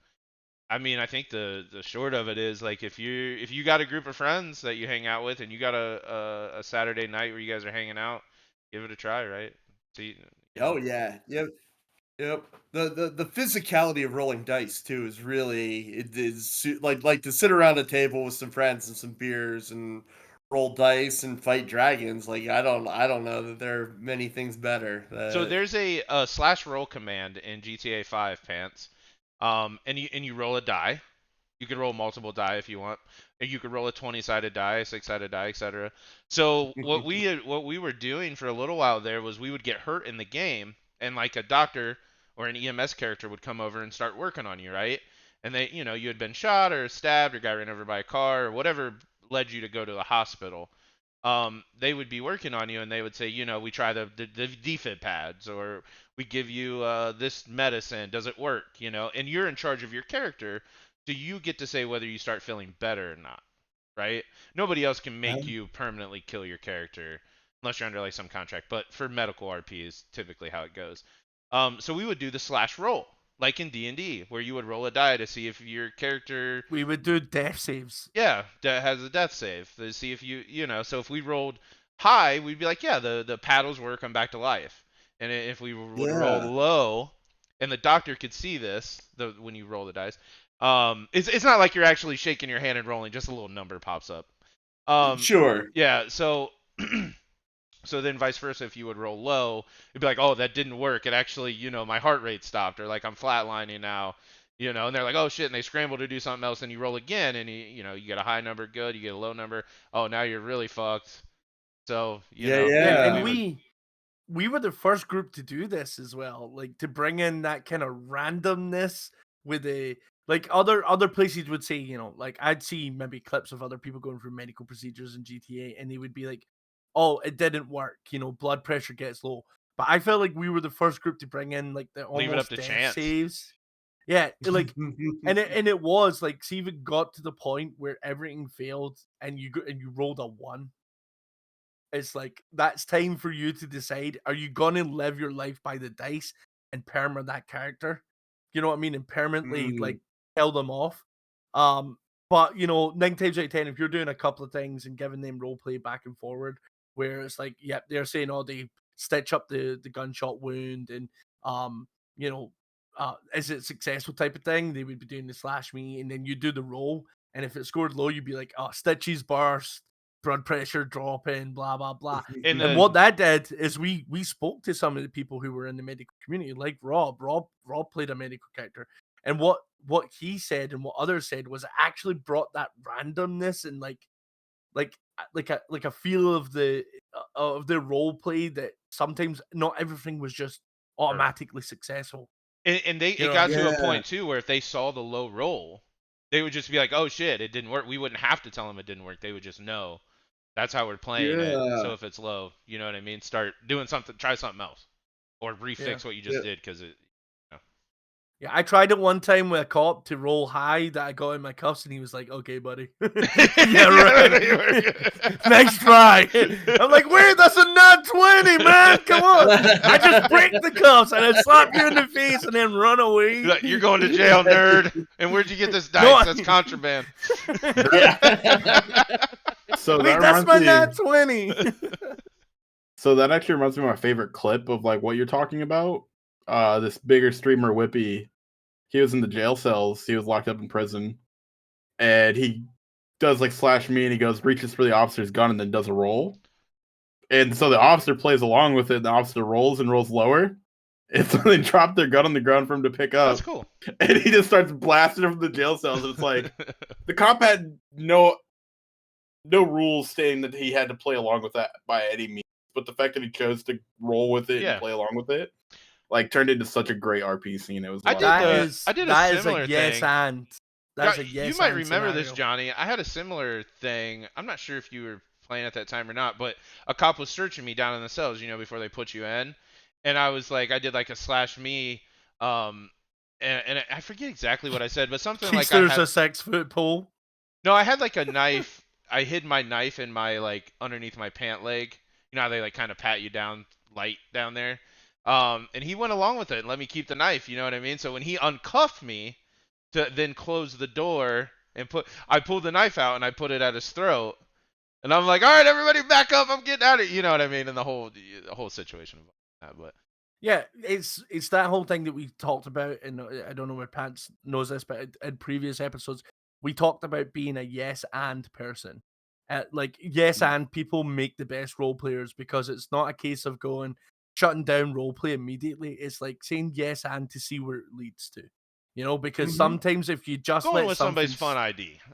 I mean, I think the short of it is like if you got a group of friends that you hang out with and you got a Saturday night where you guys are hanging out, give it a try, right? See.
Oh yeah. Yep. The physicality of rolling dice too is really it is like to sit around a table with some friends and some beers and roll dice and fight dragons. Like I don't know that there are many things better.
So there's a slash roll command in GTA 5 pants, and you roll a die. You could roll multiple die if you want. And you could roll a 20-sided die, a 6-sided die, etc. So what we were doing for a little while there was we would get hurt in the game, and like a doctor or an EMS character would come over and start working on you, right? And you had been shot or stabbed or got ran over by a car or whatever led you to go to the hospital. They would be working on you and they would say, we try the defib pads or we give you this medicine. Does it work? And you're in charge of your character. Do you get to say whether you start feeling better or not, right? Nobody else can make you permanently kill your character unless you're under like some contract. But for medical RP is typically how it goes. So we would do the slash roll, like in D&D, where you would roll a die to see if your character
We would do death saves.
that has a death save to see if so if we rolled high, we'd be like, yeah, the paddles work, I'm back to life. And if we would roll low, and the doctor could see this, when you roll the dice, it's not like you're actually shaking your hand and rolling, just a little number pops up.
Sure.
Yeah, so so then vice versa, if you would roll low, it'd be like, oh, that didn't work. It actually, my heart rate stopped, or like I'm flatlining now, and they're like, oh shit, and they scramble to do something else, and you roll again, and you get a high number, good, you get a low number, oh, now you're really fucked. So,
Yeah, and
would,
we were the first group to do this as well, like to bring in that kind of randomness with a like other places would say, like I'd see maybe clips of other people going through medical procedures in GTA and they would be like, oh, it didn't work, blood pressure gets low. But I felt like we were the first group to bring in like the
leave it up
almost
to
death
chance.
saves. Yeah, like and it was like, see, even got to the point where everything failed and you rolled a 1. It's like that's time for you to decide: are you gonna live your life by the dice and perma that character? You know what I mean? And permanently like kill them off. But 9 times out of 10, if you're doing a couple of things and giving them role play back and forward, where it's like, yep, they're saying, oh, they stitch up the gunshot wound and you know, is it successful type of thing? They would be doing the slash me, and then you do the roll, and if it scored low, you'd be like, oh, stitches burst, blood pressure dropping, blah blah blah. And what that did is we spoke to some of the people who were in the medical community, like Rob. Rob played a medical character, and what he said and what others said was it actually brought that randomness and like a feel of the role play that sometimes not everything was just automatically successful.
And it got to a point too where if they saw the low roll, they would just be like, oh shit, it didn't work. We wouldn't have to tell them it didn't work. They would just know. That's how we're playing it. So if it's low, you know what I mean? Start doing something, try something else, or refix what you just did because it.
Yeah, I tried it one time with a cop to roll high that I got in my cuffs, and he was like, "Okay, buddy, yeah, right, nice try." I'm like, "Wait, that's a nat 20, man! Come on!" I just break the cuffs and I slap you in the face and then run away.
You're going to jail, nerd. And where'd you get this dice? That's contraband.
So
wait, that's my nat 20.
So that actually reminds me of my favorite clip of like what you're talking about. This bigger streamer Whippy, he was in the jail cells. He was locked up in prison, and he does like slash me, and he goes reaches for the officer's gun and then does a roll. And so the officer plays along with it. And the officer rolls and rolls lower, and so they drop their gun on the ground for him to pick up.
That's cool.
And he just starts blasting from the jail cells. And it's like the cop had no rules saying that he had to play along with that by any means, but the fact that he chose to roll with it and play along with it, like, turned into such a great RP scene. It was.
I did a similar
yes
thing.
And that's a yes.
You might remember this, Johnny. I had a similar thing. I'm not sure if you were playing at that time or not, but a cop was searching me down in the cells, before they put you in, and I was like, I did like a slash me, and I forget exactly what I said, but something like
there's a 6-foot pole.
No, I had like a knife. I hid my knife in my like underneath my pant leg. You know how they like kind of pat you down light down there. And he went along with it and let me keep the knife, you know what I mean? So when he uncuffed me to then close the door and I pulled the knife out and I put it at his throat. And I'm like, all right, everybody back up. I'm getting out of it. You know what I mean? And the whole situation. But
Yeah, it's that whole thing that we talked about, and I don't know if Pants knows this, but in previous episodes, we talked about being a yes and person. Like yes and people make the best role players because it's not a case of going shutting down role play immediately. It's like saying yes and to see where it leads to. Because
Mhm.
sometimes if you just
Going
let
with somebody's
something
fun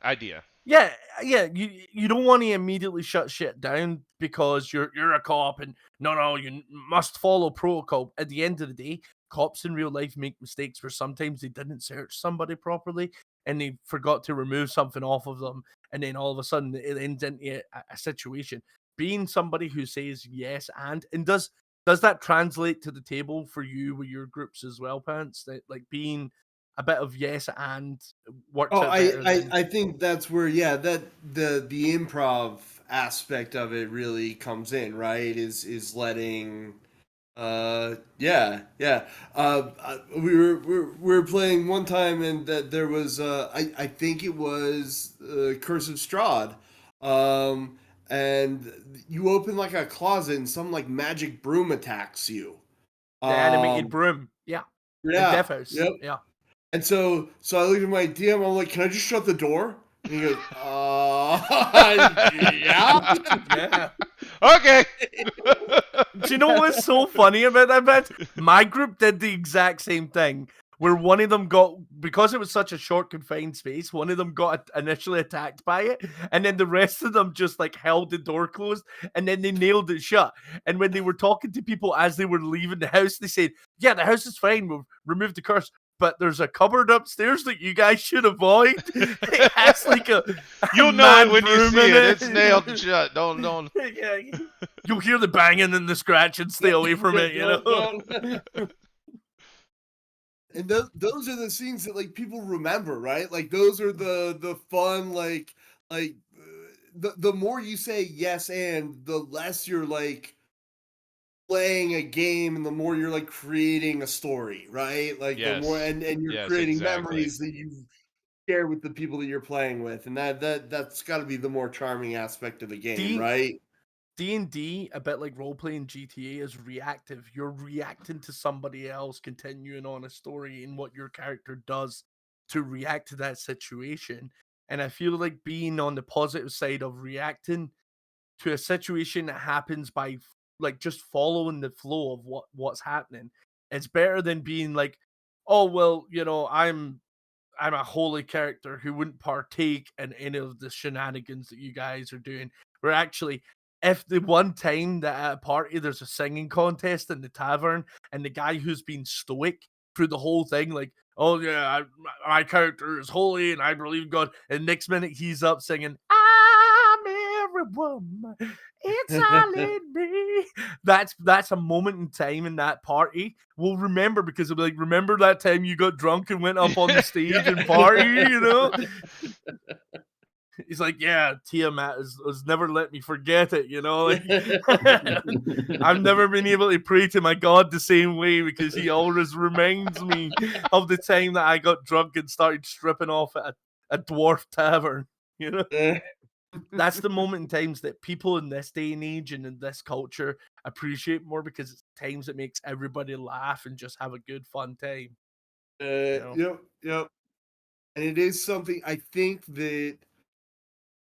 idea.
yeah, yeah, you don't want to immediately shut shit down because you're a cop and no, you must follow protocol. At the end of the day, cops in real life make mistakes where sometimes they didn't search somebody properly and they forgot to remove something off of them, and then all of a sudden it ends into a situation. Being somebody who says yes and does that translate to the table for you with your groups as well, Pants? That like being a bit of yes and works
Oh,
out better than
I think that's where, yeah, that the improv aspect of it really comes in, right? Is letting yeah. We were playing one time, and that there was I think it was Curse of Strahd. Um and you open like a closet and some like magic broom attacks you.
the animated
Um
broom. Yeah. In
yeah,
Death House.
yep.
Yeah.
And so I looked at my DM. I'm like, "Can I just shut the door?" And he goes, yeah."
Yeah.
Okay.
Do you know what's so funny about that, bet? My group did the exact same thing. Where one of them got, because it was such a short confined space, one of them got initially attacked by it, and then the rest of them just like held the door closed, and then they nailed it shut. And when they were talking to people as they were leaving the house, they said, "Yeah, the house is fine. We've removed the curse, but there's a cupboard upstairs that you guys should avoid. It has like a
You'll know it
mad
when you
broom
see
in
it. It's nailed
it."
shut. Don't.
Yeah, you'll hear the banging and the scratching. Stay away from it, you know.
Don't. And those are the scenes that like people remember, right? Like those are the fun, like the more you say yes and the less you're like playing a game, and the more you're like creating a story, right? Like the more,
Yes.
and you're
Yes,
creating
exactly.
memories that you share with the people that you're playing with, and that's got to be the more charming aspect of the game,
D
right?
D&D, a bit like role playing GTA, is reactive. You're reacting to somebody else continuing on a story and what your character does to react to that situation. And I feel like being on the positive side of reacting to a situation that happens by like just following the flow of what's happening, it's better than being like, oh well, I'm a holy character who wouldn't partake in any of the shenanigans that you guys are doing. Where actually, if the one time that at a party there's a singing contest in the tavern, and the guy who's been stoic through the whole thing, like, oh yeah, my character is holy and I believe in God, and next minute he's up singing, I'm every woman, it's all in me. That's a moment in time in that party we'll remember because it'll be like, remember that time you got drunk and went up on the stage and party, He's like, yeah, Tiamat has never let me forget it, like I've never been able to pray to my God the same way because he always reminds me of the time that I got drunk and started stripping off at a dwarf tavern. That's the moment in times that people in this day and age and in this culture appreciate more because it's times that makes everybody laugh and just have a good fun time.
Yep. And it is something I think that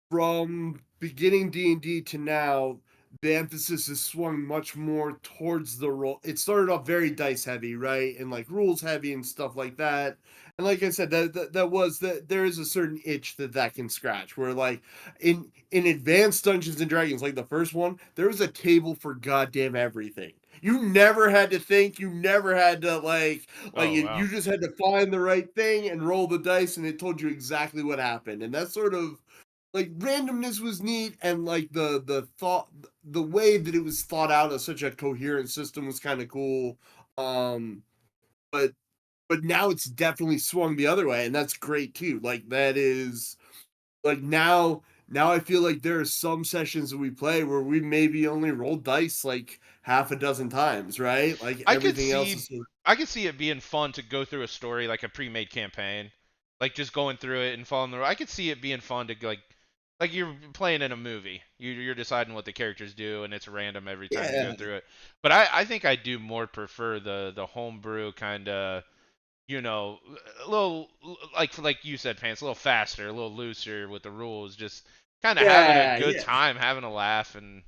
from beginning D&D to now, the emphasis has swung much more towards the role. It started off very dice heavy, right? And like rules heavy and stuff like that. And like I said, that was that there is a certain itch that can scratch where like in advanced Dungeons and Dragons, like the first one, there was a table for goddamn everything. You never had to think, you never had to like
Oh wow.
you just had to find the right thing and roll the dice, and it told you exactly what happened. And that's sort of like randomness was neat, and like the way that it was thought out as such a coherent system was kind of cool. um but now it's definitely swung the other way, and that's great too. Like that is like now I feel like there are some sessions that we play where we maybe only roll dice like half a dozen times, right? Like
I could
everything else
see
is
I could see it being fun to go through a story like a pre-made campaign, like just going through it and following the. I could see it being fun to like like you're playing in a movie. You're deciding what the characters do, and it's random every time you go
Yeah.
through it. But I think I do more prefer the homebrew kind of, a little like you said, Pants, a little faster, a little looser with the rules, just kind of having a
Yeah,
good
yeah,
time, having a laugh, and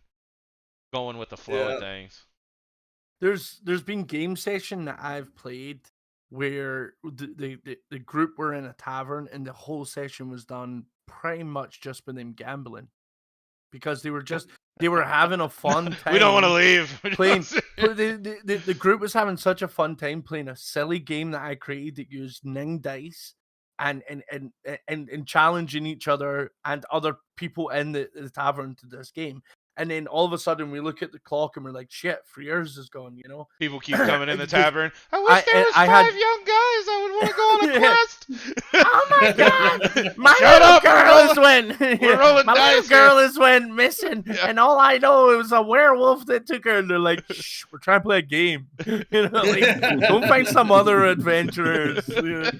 going with the flow of
yeah.
things.
There's been game session that I've played where the group were in a tavern and the whole session was done pretty much just with them gambling because they were having a fun
We don't want to
time
leave.
playing. The group was having such a fun time playing a silly game that I created that used Ning dice and challenging each other and other people in the tavern to this game. And then all of a sudden we look at the clock and we're like, shit, 3 hours is gone, you know?
People keep coming in the
Because
tavern. I wish there was
I
five
had
young guys that would want to go on a
Yeah.
quest.
Oh my god! My
Shut
little
up, we're
girl
rolling-
is went.
we're rolling
My
dice
little girl is went missing,
Yeah.
and all I know it was a werewolf that took her. And they're like, "Shh, we're trying to play a game. You know, like go find some other adventurers." You know?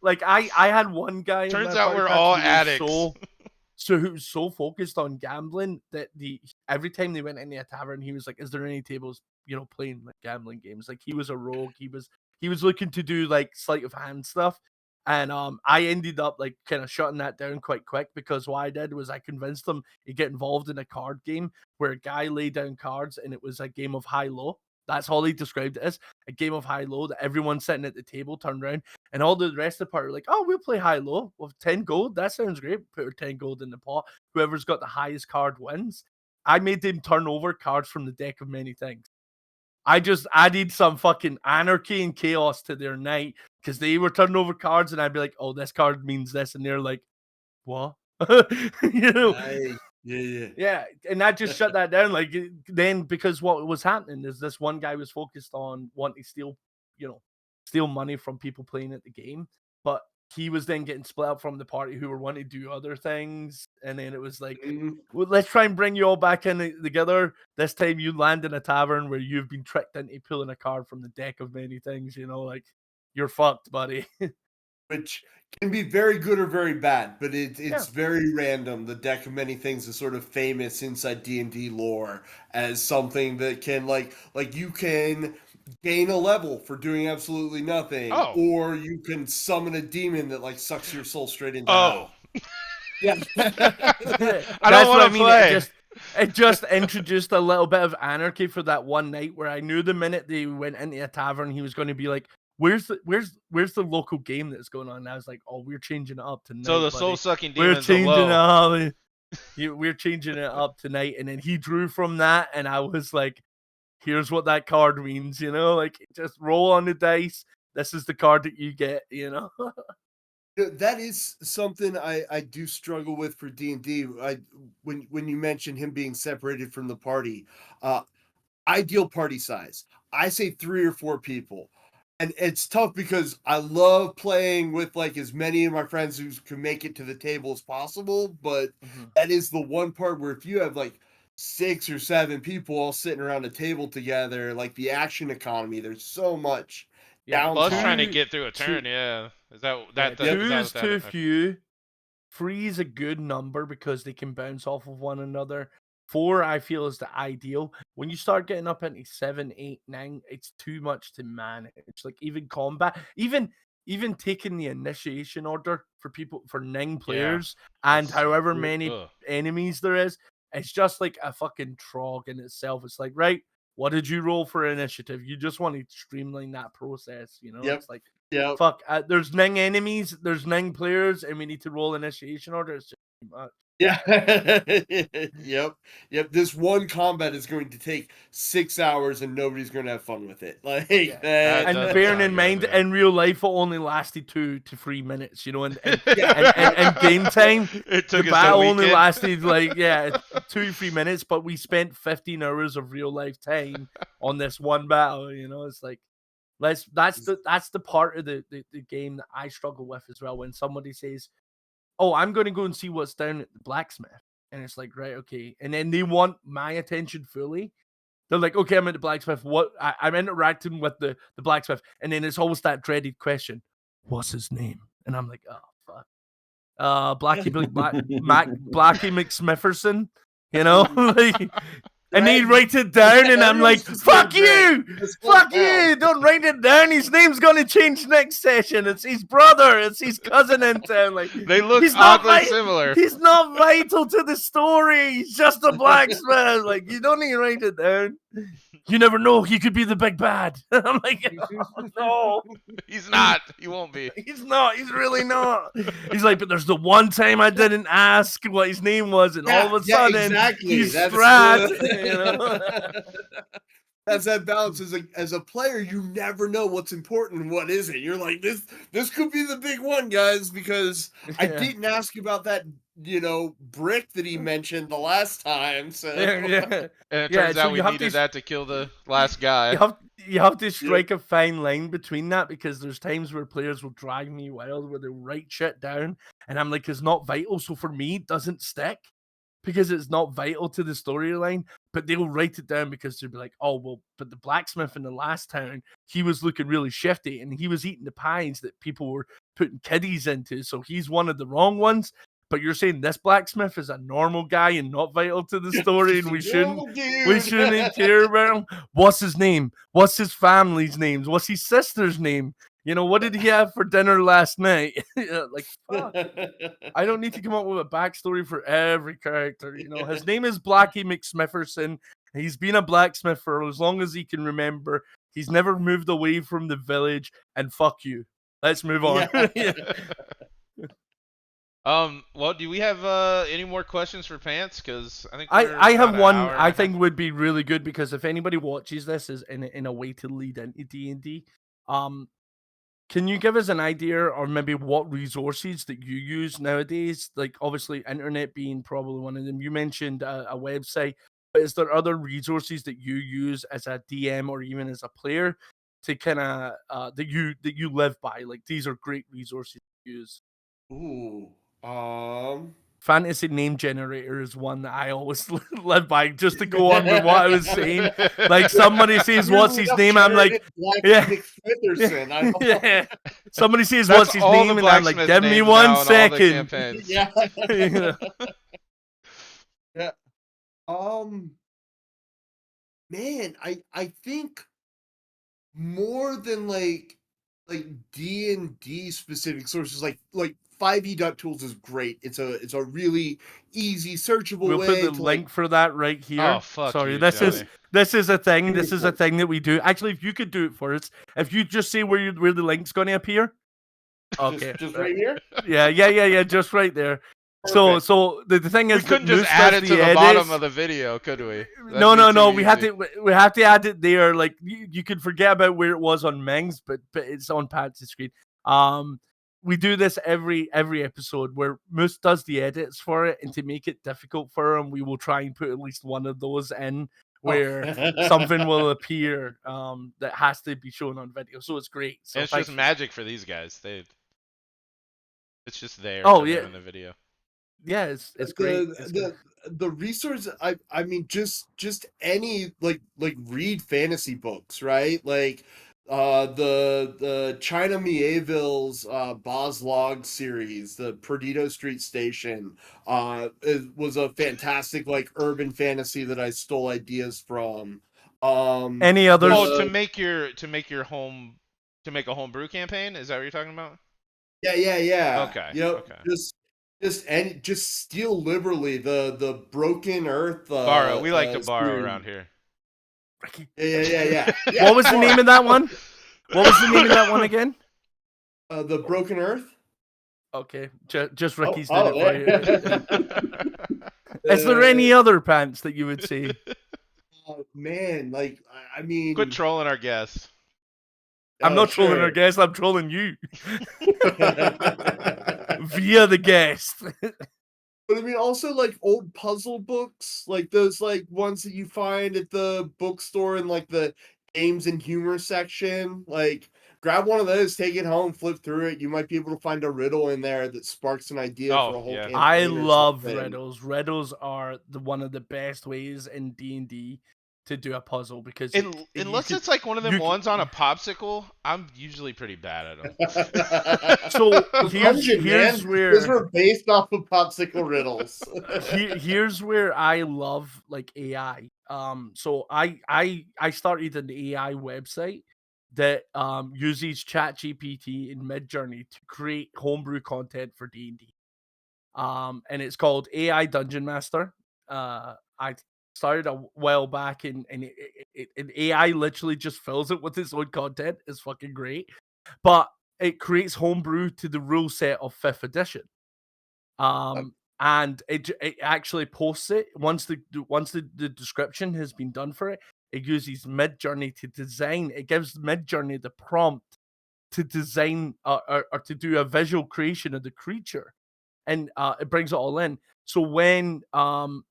Like I had one guy.
Turns
in my
out
party
we're
Patrick,
all
who was
addicts.
who was so focused on gambling that every time they went into a tavern, he was like, "Is there any tables, playing like gambling games?" Like he was a rogue. He was looking to do like sleight of hand stuff, and I ended up like kind of shutting that down quite quick because what I did was I convinced him to get involved in a card game where a guy laid down cards and it was a game of high low. That's all he described it as, a game of high low that everyone sitting at the table turned around and all the rest of the party were like, "Oh, we'll play high low with 10 gold. That sounds great. Put our 10 gold in the pot. Whoever's got the highest card wins." I made them turn over cards from the deck of many things. I just added some fucking anarchy and chaos to their night because they were turning over cards and I'd be like, "Oh, this card means this." And they're like, "What?" you know?
Nice. Yeah.
Yeah, and that just shut that down. Like then, because what was happening is this one guy was focused on wanting to steal money from people playing at the game, but he was then getting split up from the party who were wanting to do other things, and then it was like,
Mhm.
well, let's try and bring you all back in together. This time, you land in a tavern where you've been tricked into pulling a card from the deck of many things. Like you're fucked, buddy.
Which can be very good or very bad, but it's
Yeah.
very random. The deck of many things is sort of famous inside D&D lore as something that can like you can gain a level for doing absolutely nothing,
Oh.
or you can summon a demon that like sucks your soul straight into
Oh.
hell. Yeah.
I don't want to play.
It just introduced a little bit of anarchy for that one night where I knew the minute they went into a tavern, he was going to be like, "Where's the local game that's going on?" And I was like, "Oh, we're changing it up tonight."
So the
buddy.
soul-sucking
We're
demons are
changing it
low.
up. We're changing it up tonight. And then he drew from that, and I was like, "Here's what that card means." Like just roll on the dice. This is the card that you get.
That is something I do struggle with for D&D. When you mention him being separated from the party, ideal party size. I say 3 or 4 people. And it's tough because I love playing with like as many of my friends who can make it to the table as possible, but that is the one part where if you have like 6 or 7 people all sitting around a table together, like the action economy, there's so much
Yeah,
Plus, trying to
downtime.
get through a turn. Yeah. Is that
two
is that
is too few. 3 is a good number because they can bounce off of one another. 4, I feel, is the ideal. When you start getting up into 7, 8, 9, it's too much to manage. Like even combat, even taking the initiation order for 9 players and
That's
however
so-
many
ugh.
enemies there is, it's just like a fucking trog in itself. It's like, right, what did you roll for initiative? You just want to streamline that process,
Yep.
It's like,
Yep.
fuck, there's 9 enemies, there's 9 players, and we need to roll initiation order. It's just too much.
Yeah. Yep. This one combat is going to take 6 hours and nobody's going to have fun with it. Like
Yeah.
That
And
doesn't
bearing
sound
in
good,
mind,
man.
in real life, it only lasted 2 to 3 minutes, and game time,
It took
the
us a
battle only
weekend.
lasted like 2-3 minutes, but we spent 15 hours of real life time on this one battle. It's like that's the part of the game that I struggle with as well. When somebody says, "Oh, I'm going to go and see what's down at the blacksmith," and it's like, right, okay, and then they want my attention fully. They're like, "Okay, I'm at the blacksmith. I'm interacting with the blacksmith," and then it's always that dreaded question, "What's his name?" And I'm like, "Oh fuck." Blackie McSmifferson, you know, like, and he
Greg,
writes it down, and I'm like,
everyone's just
fuck
named Greg.
you!
This whole
Fuck
town.
you! Don't write it down. His name's gonna change next session. It's his brother. It's his cousin in town. Like,
They look
he's not
oddly similar.
He's not vital to the story. He's just a blacksmith. Like, you don't need to write it down. You never know. He could be the big bad. I'm like, oh, no.
He's not. He won't be.
He's not. He's really not. He's like, but there's the one time I didn't ask what his name was, and all of a sudden,
exactly.
he's
That's
Strat.
the-
You know?
That's that balance. As a player, you never know what's important and what isn't. You're like, this could be the big one, guys, because I
Yeah.
didn't ask you about that, brick that he mentioned the last time. So
Yeah.
And it
Yeah,
turns
so
out we
you have
needed
these-
that to kill the last guy.
You have to strike a fine line between that, because there's times where players will drive me wild where they'll write shit down and I'm like, it's not vital. So for me, it doesn't stick because it's not vital to the storyline, but they'll write it down because they'll be like, oh, well, but the blacksmith in the last town, he was looking really shifty and he was eating the pies that people were putting kiddies into. So he's one of the wrong ones. But you're saying this blacksmith is a normal guy and not vital to the story, and we shouldn't care about him. What's his name? What's his family's names? What's his sister's name? You know, what did he have for dinner last night? Like, fuck. I don't need to come up with a backstory for every character. You know, his name is Blackie McSmifferson. He's been a blacksmith for as long as he can remember. He's never moved away from the village, and fuck you. Let's move on.
Yeah.
Well, do we have any more questions for Pants? Because I think
I have
about an
one
hour and
I
a
think
half.
would be really good, because if anybody watches this is in a way to lead into D&D, can you give us an idea or maybe what resources that you use nowadays? Like, obviously internet being probably one of them. You mentioned a website, but is there other resources that you use as a DM or even as a player to kind of that you live by? Like, these are great resources to use.
Ooh.
Fantasy name generator is one that I always live by, just to go on with what I was saying. Like, somebody says, what's his name? I'm like, yeah. Yeah. Somebody says,
That's
what's his
all
name?
the
And I'm like,
blacksmith
give me
names
1
now in all the
second.
campaigns.
Yeah.
You know?
Man, I think more than like D&D specific sources, like 5e.tools is great. It's a really easy searchable
We'll
way
put the
to
link for that right here.
Oh, fuck
Sorry,
you,
this
Johnny.
is a thing. This is a thing that we do. Actually, if you could do it for us, if you just say where the link's going to appear. Okay.
just right here.
Yeah. Just right there.
Perfect.
So the thing is,
We couldn't
that
just
Moose
add
does
it to the
edits.
bottom of the video, could we?
No.
That'd be too
We have
easy.
to add it there. Like, you could forget about where it was on Ming's, but it's on Pat's screen. We do this every episode where Moose does the edits for it, and to make it difficult for him, we will try and put at least one of those in where something will appear that has to be shown on video. So it's great. So
And it's just magic for these guys. It's just there
Oh,
for
yeah.
them in the video.
Yeah, it's great. It's great.
The resource, I mean, just any like read fantasy books, right? Like the China Mieville's Boz Log series, the Perdido Street Station, was a fantastic like urban fantasy that I stole ideas from.
Any others?
Oh, to make a homebrew campaign? Is that what you're talking about?
Yeah.
Okay.
Yep.
Okay.
Just steal liberally the Broken Earth.
Borrow. We like to borrow
series.
around here.
Yeah.
What was the name of that one? What was the name of that one again?
The Broken Earth.
Okay, just Ricky's
Oh,
did it for you. Is there any other Pants that you would say?
Oh, man, like I mean,
Quit trolling our guests.
I'm not trolling our guest. I'm trolling you via the guest.
But I mean, also like old puzzle books, like those like ones that you find at the bookstore in like the games and humor section. Like, grab one of those, take it home, flip through it. You might be able to find a riddle in there that sparks an idea for a whole campaign.
I
or
love
something.
riddles. Riddles are one of the best ways in D&D to do a puzzle because
Unless it's like one of them ones on a popsicle, I'm usually pretty bad at them.
So here's
Those
where
were based off of popsicle riddles.
here's where I love like AI. So I started an AI website that uses ChatGPT and Midjourney to create homebrew content for D&D. And it's called AI Dungeon Master. I started a while back, and AI literally just fills it with its own content. It's fucking great, but it creates homebrew to the rule set of 5th edition. And it actually posts it once the description has been done for it. It uses Midjourney to design. It gives Midjourney the prompt to design or to do a visual creation of the creature, and it brings it all in. So when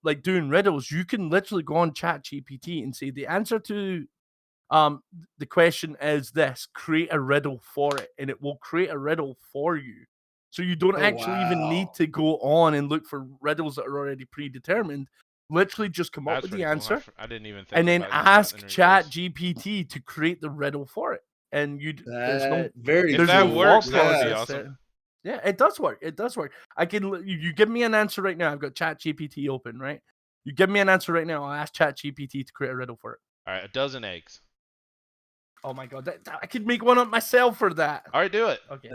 like doing riddles, you can literally go on ChatGPT and say the answer to the question is this, create a riddle for it, and it will create a riddle for you. So you don't actually even need to go on and look for riddles that are already predetermined. Literally just come up
That's
with
pretty
the
cool.
answer
I didn't even think
and then
about using that
ask
in reverse.
ChatGPT to create the riddle for it. And there's no
very
If that works, that would be awesome.
Yeah, it does work. It does work. I can. You give me an answer right now. I've got ChatGPT open, right? You give me an answer right now. I'll ask ChatGPT to create a riddle for it.
All right, a dozen eggs.
Oh my god, I could make one up myself for that.
All right, do it.
Okay.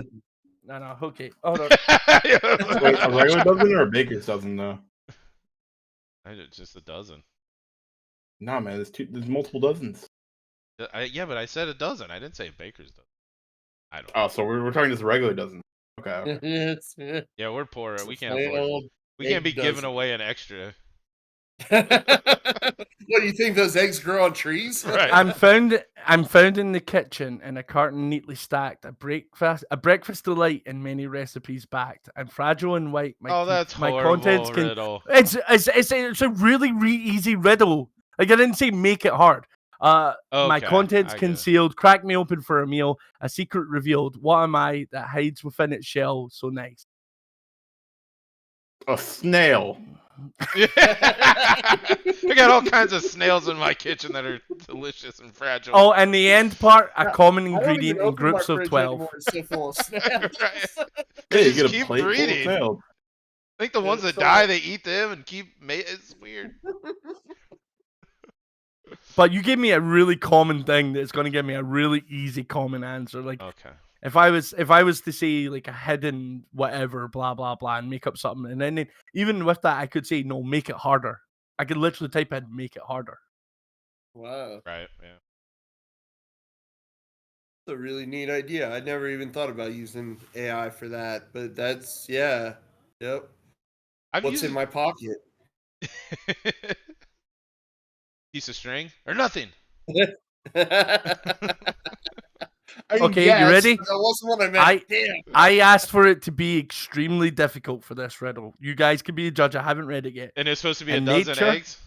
No. Okay. Hold on.
Wait, a regular dozen or a baker's dozen though?
It's just a dozen.
Nah, man, there's multiple dozens.
Yeah, but I said a dozen. I didn't say a baker's dozen. I don't.
Oh, so we're talking just a regular dozen. Okay.
Yeah, we're poor.
It's
We
a
can't
plain
afford.
old
We can't
egg
be giving
dozen.
away an extra.
What, you think those eggs grow on trees?
Right.
I'm found in the kitchen in a carton neatly stacked. A breakfast delight and many recipes backed. I'm fragile and white.
That's
my
horrible
contents can.
riddle.
It's a really easy riddle. Like, I didn't say make it hard. My
Okay,
contents
I get it.
concealed. Crack me open for a meal. A secret revealed. What am I that hides within its shell? So nice.
A snail.
I got all kinds of snails in my kitchen that are delicious and fragile.
Oh, and the end part, a common
I don't
ingredient
even
in
open my
groups of
fridge
12.
anymore, it's so full of snails.
Right.
Yeah, you
just
get a
keep
plate full of
breeding.
snails.
I think the ones that
So-
die, they eat them and keep. It's weird.
But you gave me a really common thing that's going to give me a really easy common answer. Like,
Okay.
if I was to say like a hidden whatever, blah blah blah, and make up something, and then even with that, I could say no, make it harder. I could literally type in make it harder.
Wow,
Right. Yeah.
that's a really neat idea. I'd never even thought about using AI for that, but that's yep. What's in my pocket?
Piece of string or nothing?
I mean,
Okay, you
yes,
ready?
but that wasn't what I meant. Damn.
I asked for it to be extremely difficult for this riddle. You guys can be a judge. I haven't read it yet.
And it's supposed to be
In
a dozen
nature-
eggs.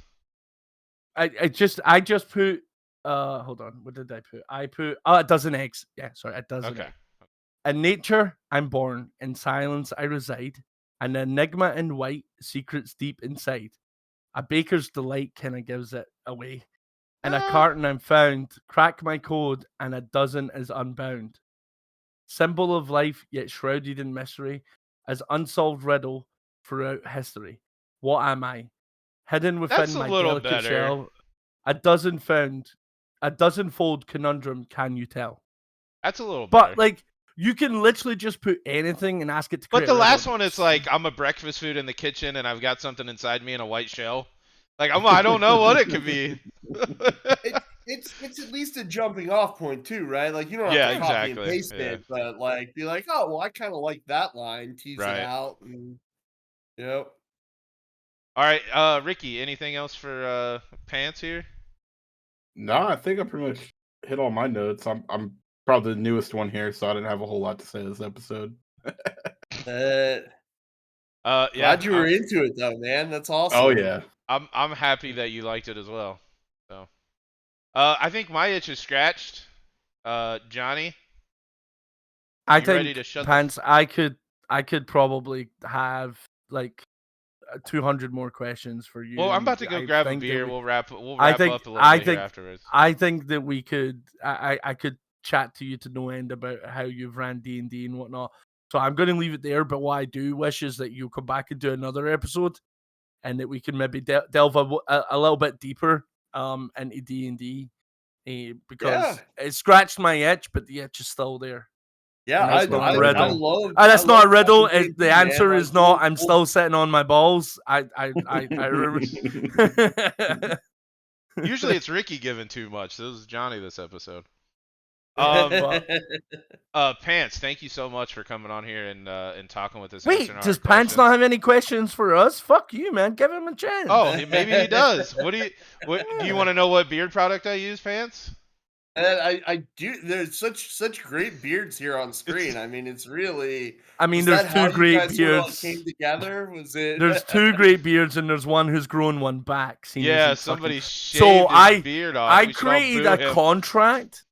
I just put hold on, what did I put? I put a dozen eggs. Yeah, sorry, a dozen
Okay.
eggs. In nature, I'm born. In silence, I reside. An enigma in white, secrets deep inside. A baker's delight kind of gives it away. In a carton, I'm found. Crack my code, and a dozen is unbound. Symbol of life, yet shrouded in mystery, as unsolved riddle throughout history. What am I? Hidden within
That's a
my
little
delicate
better.
shell. A dozen-fold conundrum. Can you tell?
That's a little better.
But like, you can literally just put anything and ask it to.
But
create
the
a riddle.
last one is like, I'm a breakfast food in the kitchen and I've got something inside me in a white shell. Like, I don't know what it could be.
It's at least a jumping off point too, right? Like, you don't have
Yeah,
to copy and
exactly,
paste
yeah.
it, but like be like, oh well, I kind of like that line, tease
Right.
it out, and yep.
All right, Ricky, anything else for pants here?
No, I think I pretty much hit all my notes. I'm probably the newest one here, so I didn't have a whole lot to say this episode.
Yeah.
Glad you were into it though, man. That's awesome.
Oh yeah.
I'm happy that you liked it as well. So, I think my itch is scratched. Johnny,
I
you ready
think
to shut the
pants. I could probably have like 200 more questions for you.
Well, I'm
and
about to go
I
grab a
think that
beer.
we-
We'll wrap
I think-
up a little
I
bit here
think-
afterwards.
I think that we could. I could chat to you to no end about how you've ran D&D and whatnot. So I'm going to leave it there. But what I do wish is that you come back and do another episode, and that we can maybe delve a little bit deeper into D&D, because it scratched my itch, but the itch is still there.
Yeah,
And
I
that's not a
I
riddle.
love.
That's
I
not a
love
riddle.
talking
The
D&D,
answer
man.
is not. I'm
We'll-
still sitting on my balls. I remember.
Usually it's Ricky giving too much. This is Johnny this episode. Pants, thank you so much for coming on here and talking with us.
Wait,
answering our
does Pants
questions.
not have any questions for us? Fuck you, man. Give him a chance.
Oh, maybe he does. What do you want to know? What beard product I use, Pants?
I do. There's such great beards here on screen. I mean, it's really.
I mean,
was
there's
that how
two
you
great
guys sort of, like,
beards.
came together. Was it?
There's two great beards, and there's one who's grown one back. seeing as
Yeah,
he's
somebody
fucking-
shaved
So
his beard off.
I
We should all
created
boo
a
him.
contract.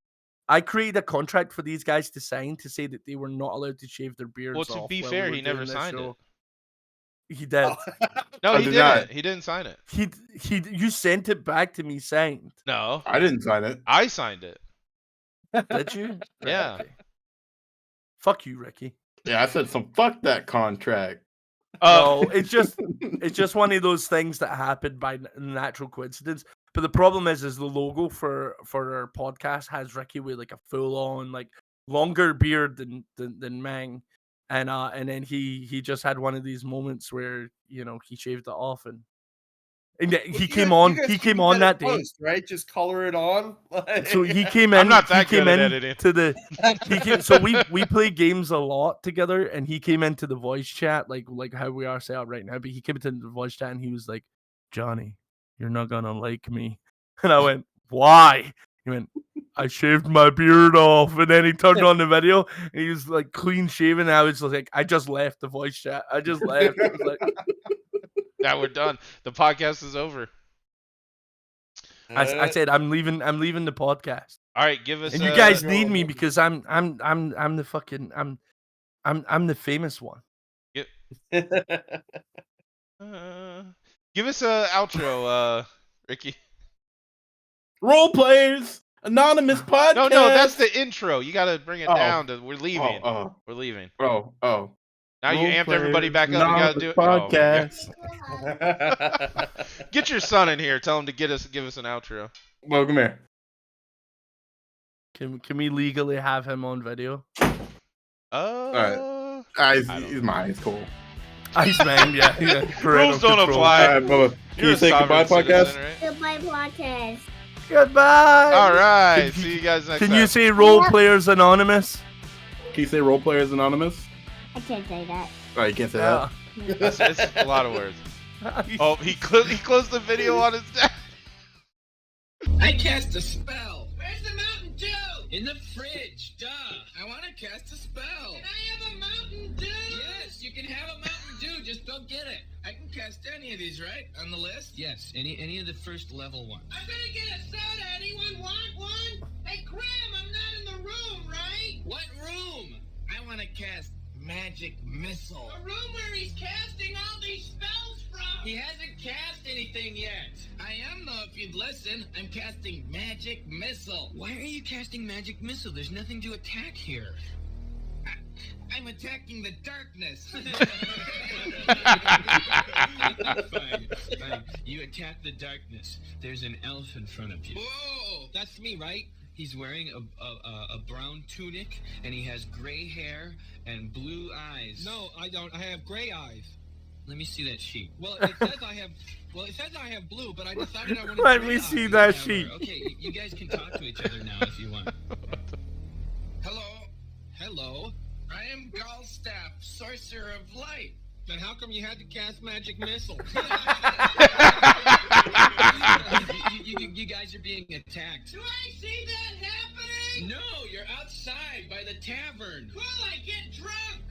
I created a contract for these guys to sign to say that they were not allowed to shave their beards
Well,
off.
to be
while
fair,
we were
he never
doing this
signed
show.
it.
He did.
No,
I
he
did
didn't.
not.
He didn't sign it.
He. You sent it back to me signed.
No,
I didn't sign it.
I signed it.
Did you? Right,
Yeah.
okay. Fuck you, Ricky.
Yeah, I said some. Fuck that contract.
No, it's just one of those things that happened by natural coincidence. But the problem is the logo for our podcast has Ricky with like a full on like longer beard than Mang, and then he just had one of these moments where he shaved it off and he came on that day.
Post, right? Just color it on.
So he came in.
I'm not that
he came
good at
in
editing.
to the. So we play games a lot together, and he came into the voice chat like how we are set up right now. But he came into the voice chat and he was like, "Johnny, you're not gonna like me," and I went, "Why?" He went, "I shaved my beard off," and then he turned on the video. And he was like clean shaven. And I was like, I just left the voice chat. I just left. I was like,
Now we're done. The podcast is over.
I said, I'm leaving the podcast.
All right, give us.
And you guys need me because I'm the fucking I'm the famous one.
Give us a outro, Ricky.
Role Players Anonymous podcast.
No, that's the intro. You got to bring it
Oh.
down to. We're leaving.
Oh,
We're leaving.
oh.
Now you
Role
amped everybody
Players
back up. You got to do it.
Anonymous
Oh,
podcast.
get your son in here. Tell him to give us an outro.
Well, come here.
Can we legally have him on video?
He's mine. It's cool.
Iceman, yeah.
Rules don't
Control.
apply.
All right, Bubba. Can
You're
you
a
say goodbye,
sovereign
podcast?
citizen, right?
Goodbye, podcast.
Goodbye.
All right.
Can-
See you guys next
Can
time.
you say Role Players Anonymous?
Can you say Role Players Anonymous?
I can't say that.
Oh, you can't say that.
It's a lot of words. Oh, he closed the video on his desk.
I cast a spell. Where's the Mountain Dew? In the fridge, duh. I want to cast a spell. Can I have a Mountain Dew? Yes, you can have a Mountain Dew, just don't get it. I can cast any of these, right? On the list? Yes, any of the first level ones. I'm gonna get a soda. Anyone want one? Hey, Graham, I'm not in the room, right? What room? I want to cast Magic Missile. A room where he's casting all these spells from. He hasn't cast anything yet. I am, though, if you'd listen. I'm casting Magic Missile. Why are you casting Magic Missile? There's nothing to attack here. I'm attacking the darkness. Fine. You attack the darkness. There's an elf in front of you. Whoa! That's me, right? He's wearing a brown tunic, and he has gray hair and blue eyes. No, I don't. I have gray eyes. Let me see that sheet. Well, it says I have. Well, it says I have blue, but I decided I wanted.
Let
gray
me
eyes.
see that
Whatever.
sheet.
Okay, you guys can talk to each other now if you want. Hello. I am Gallstaff, Sorcerer of Light. Then how come you had to cast Magic Missile? you guys are being attacked. Do I see that happening? No, you're outside by the tavern. Cool, I get drunk.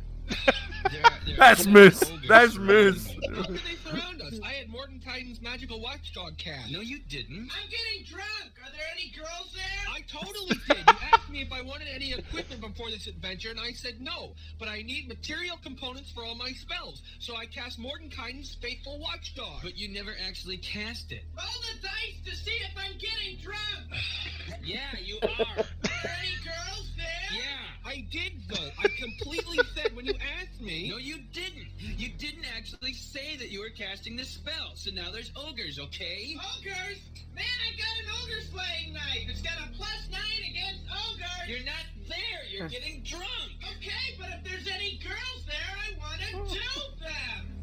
There are
That's
so many
Moose.
ogres
That's
surrounding
Moose.
me. How could they surround us? I had more
Mordenkainen's magical watchdog cast. No, you didn't. I'm getting drunk. Are there any girls there? I totally did. You asked me if I wanted any equipment before this adventure, and I said no. But I need material components for all my spells, so I cast Mordenkainen's faithful watchdog. But you never actually cast it. Roll the dice to see if I'm getting drunk. Yeah, you are. Are there any girls there? Yeah, I did, though. I completely said when you asked me. No, you didn't. You didn't actually say that you were casting the spell, so now there's ogres, okay? Ogres? Man, I got an ogre slaying knife. It's got a +9 against ogres. You're not there. You're getting drunk. Okay, but if there's any girls there, I want to do them.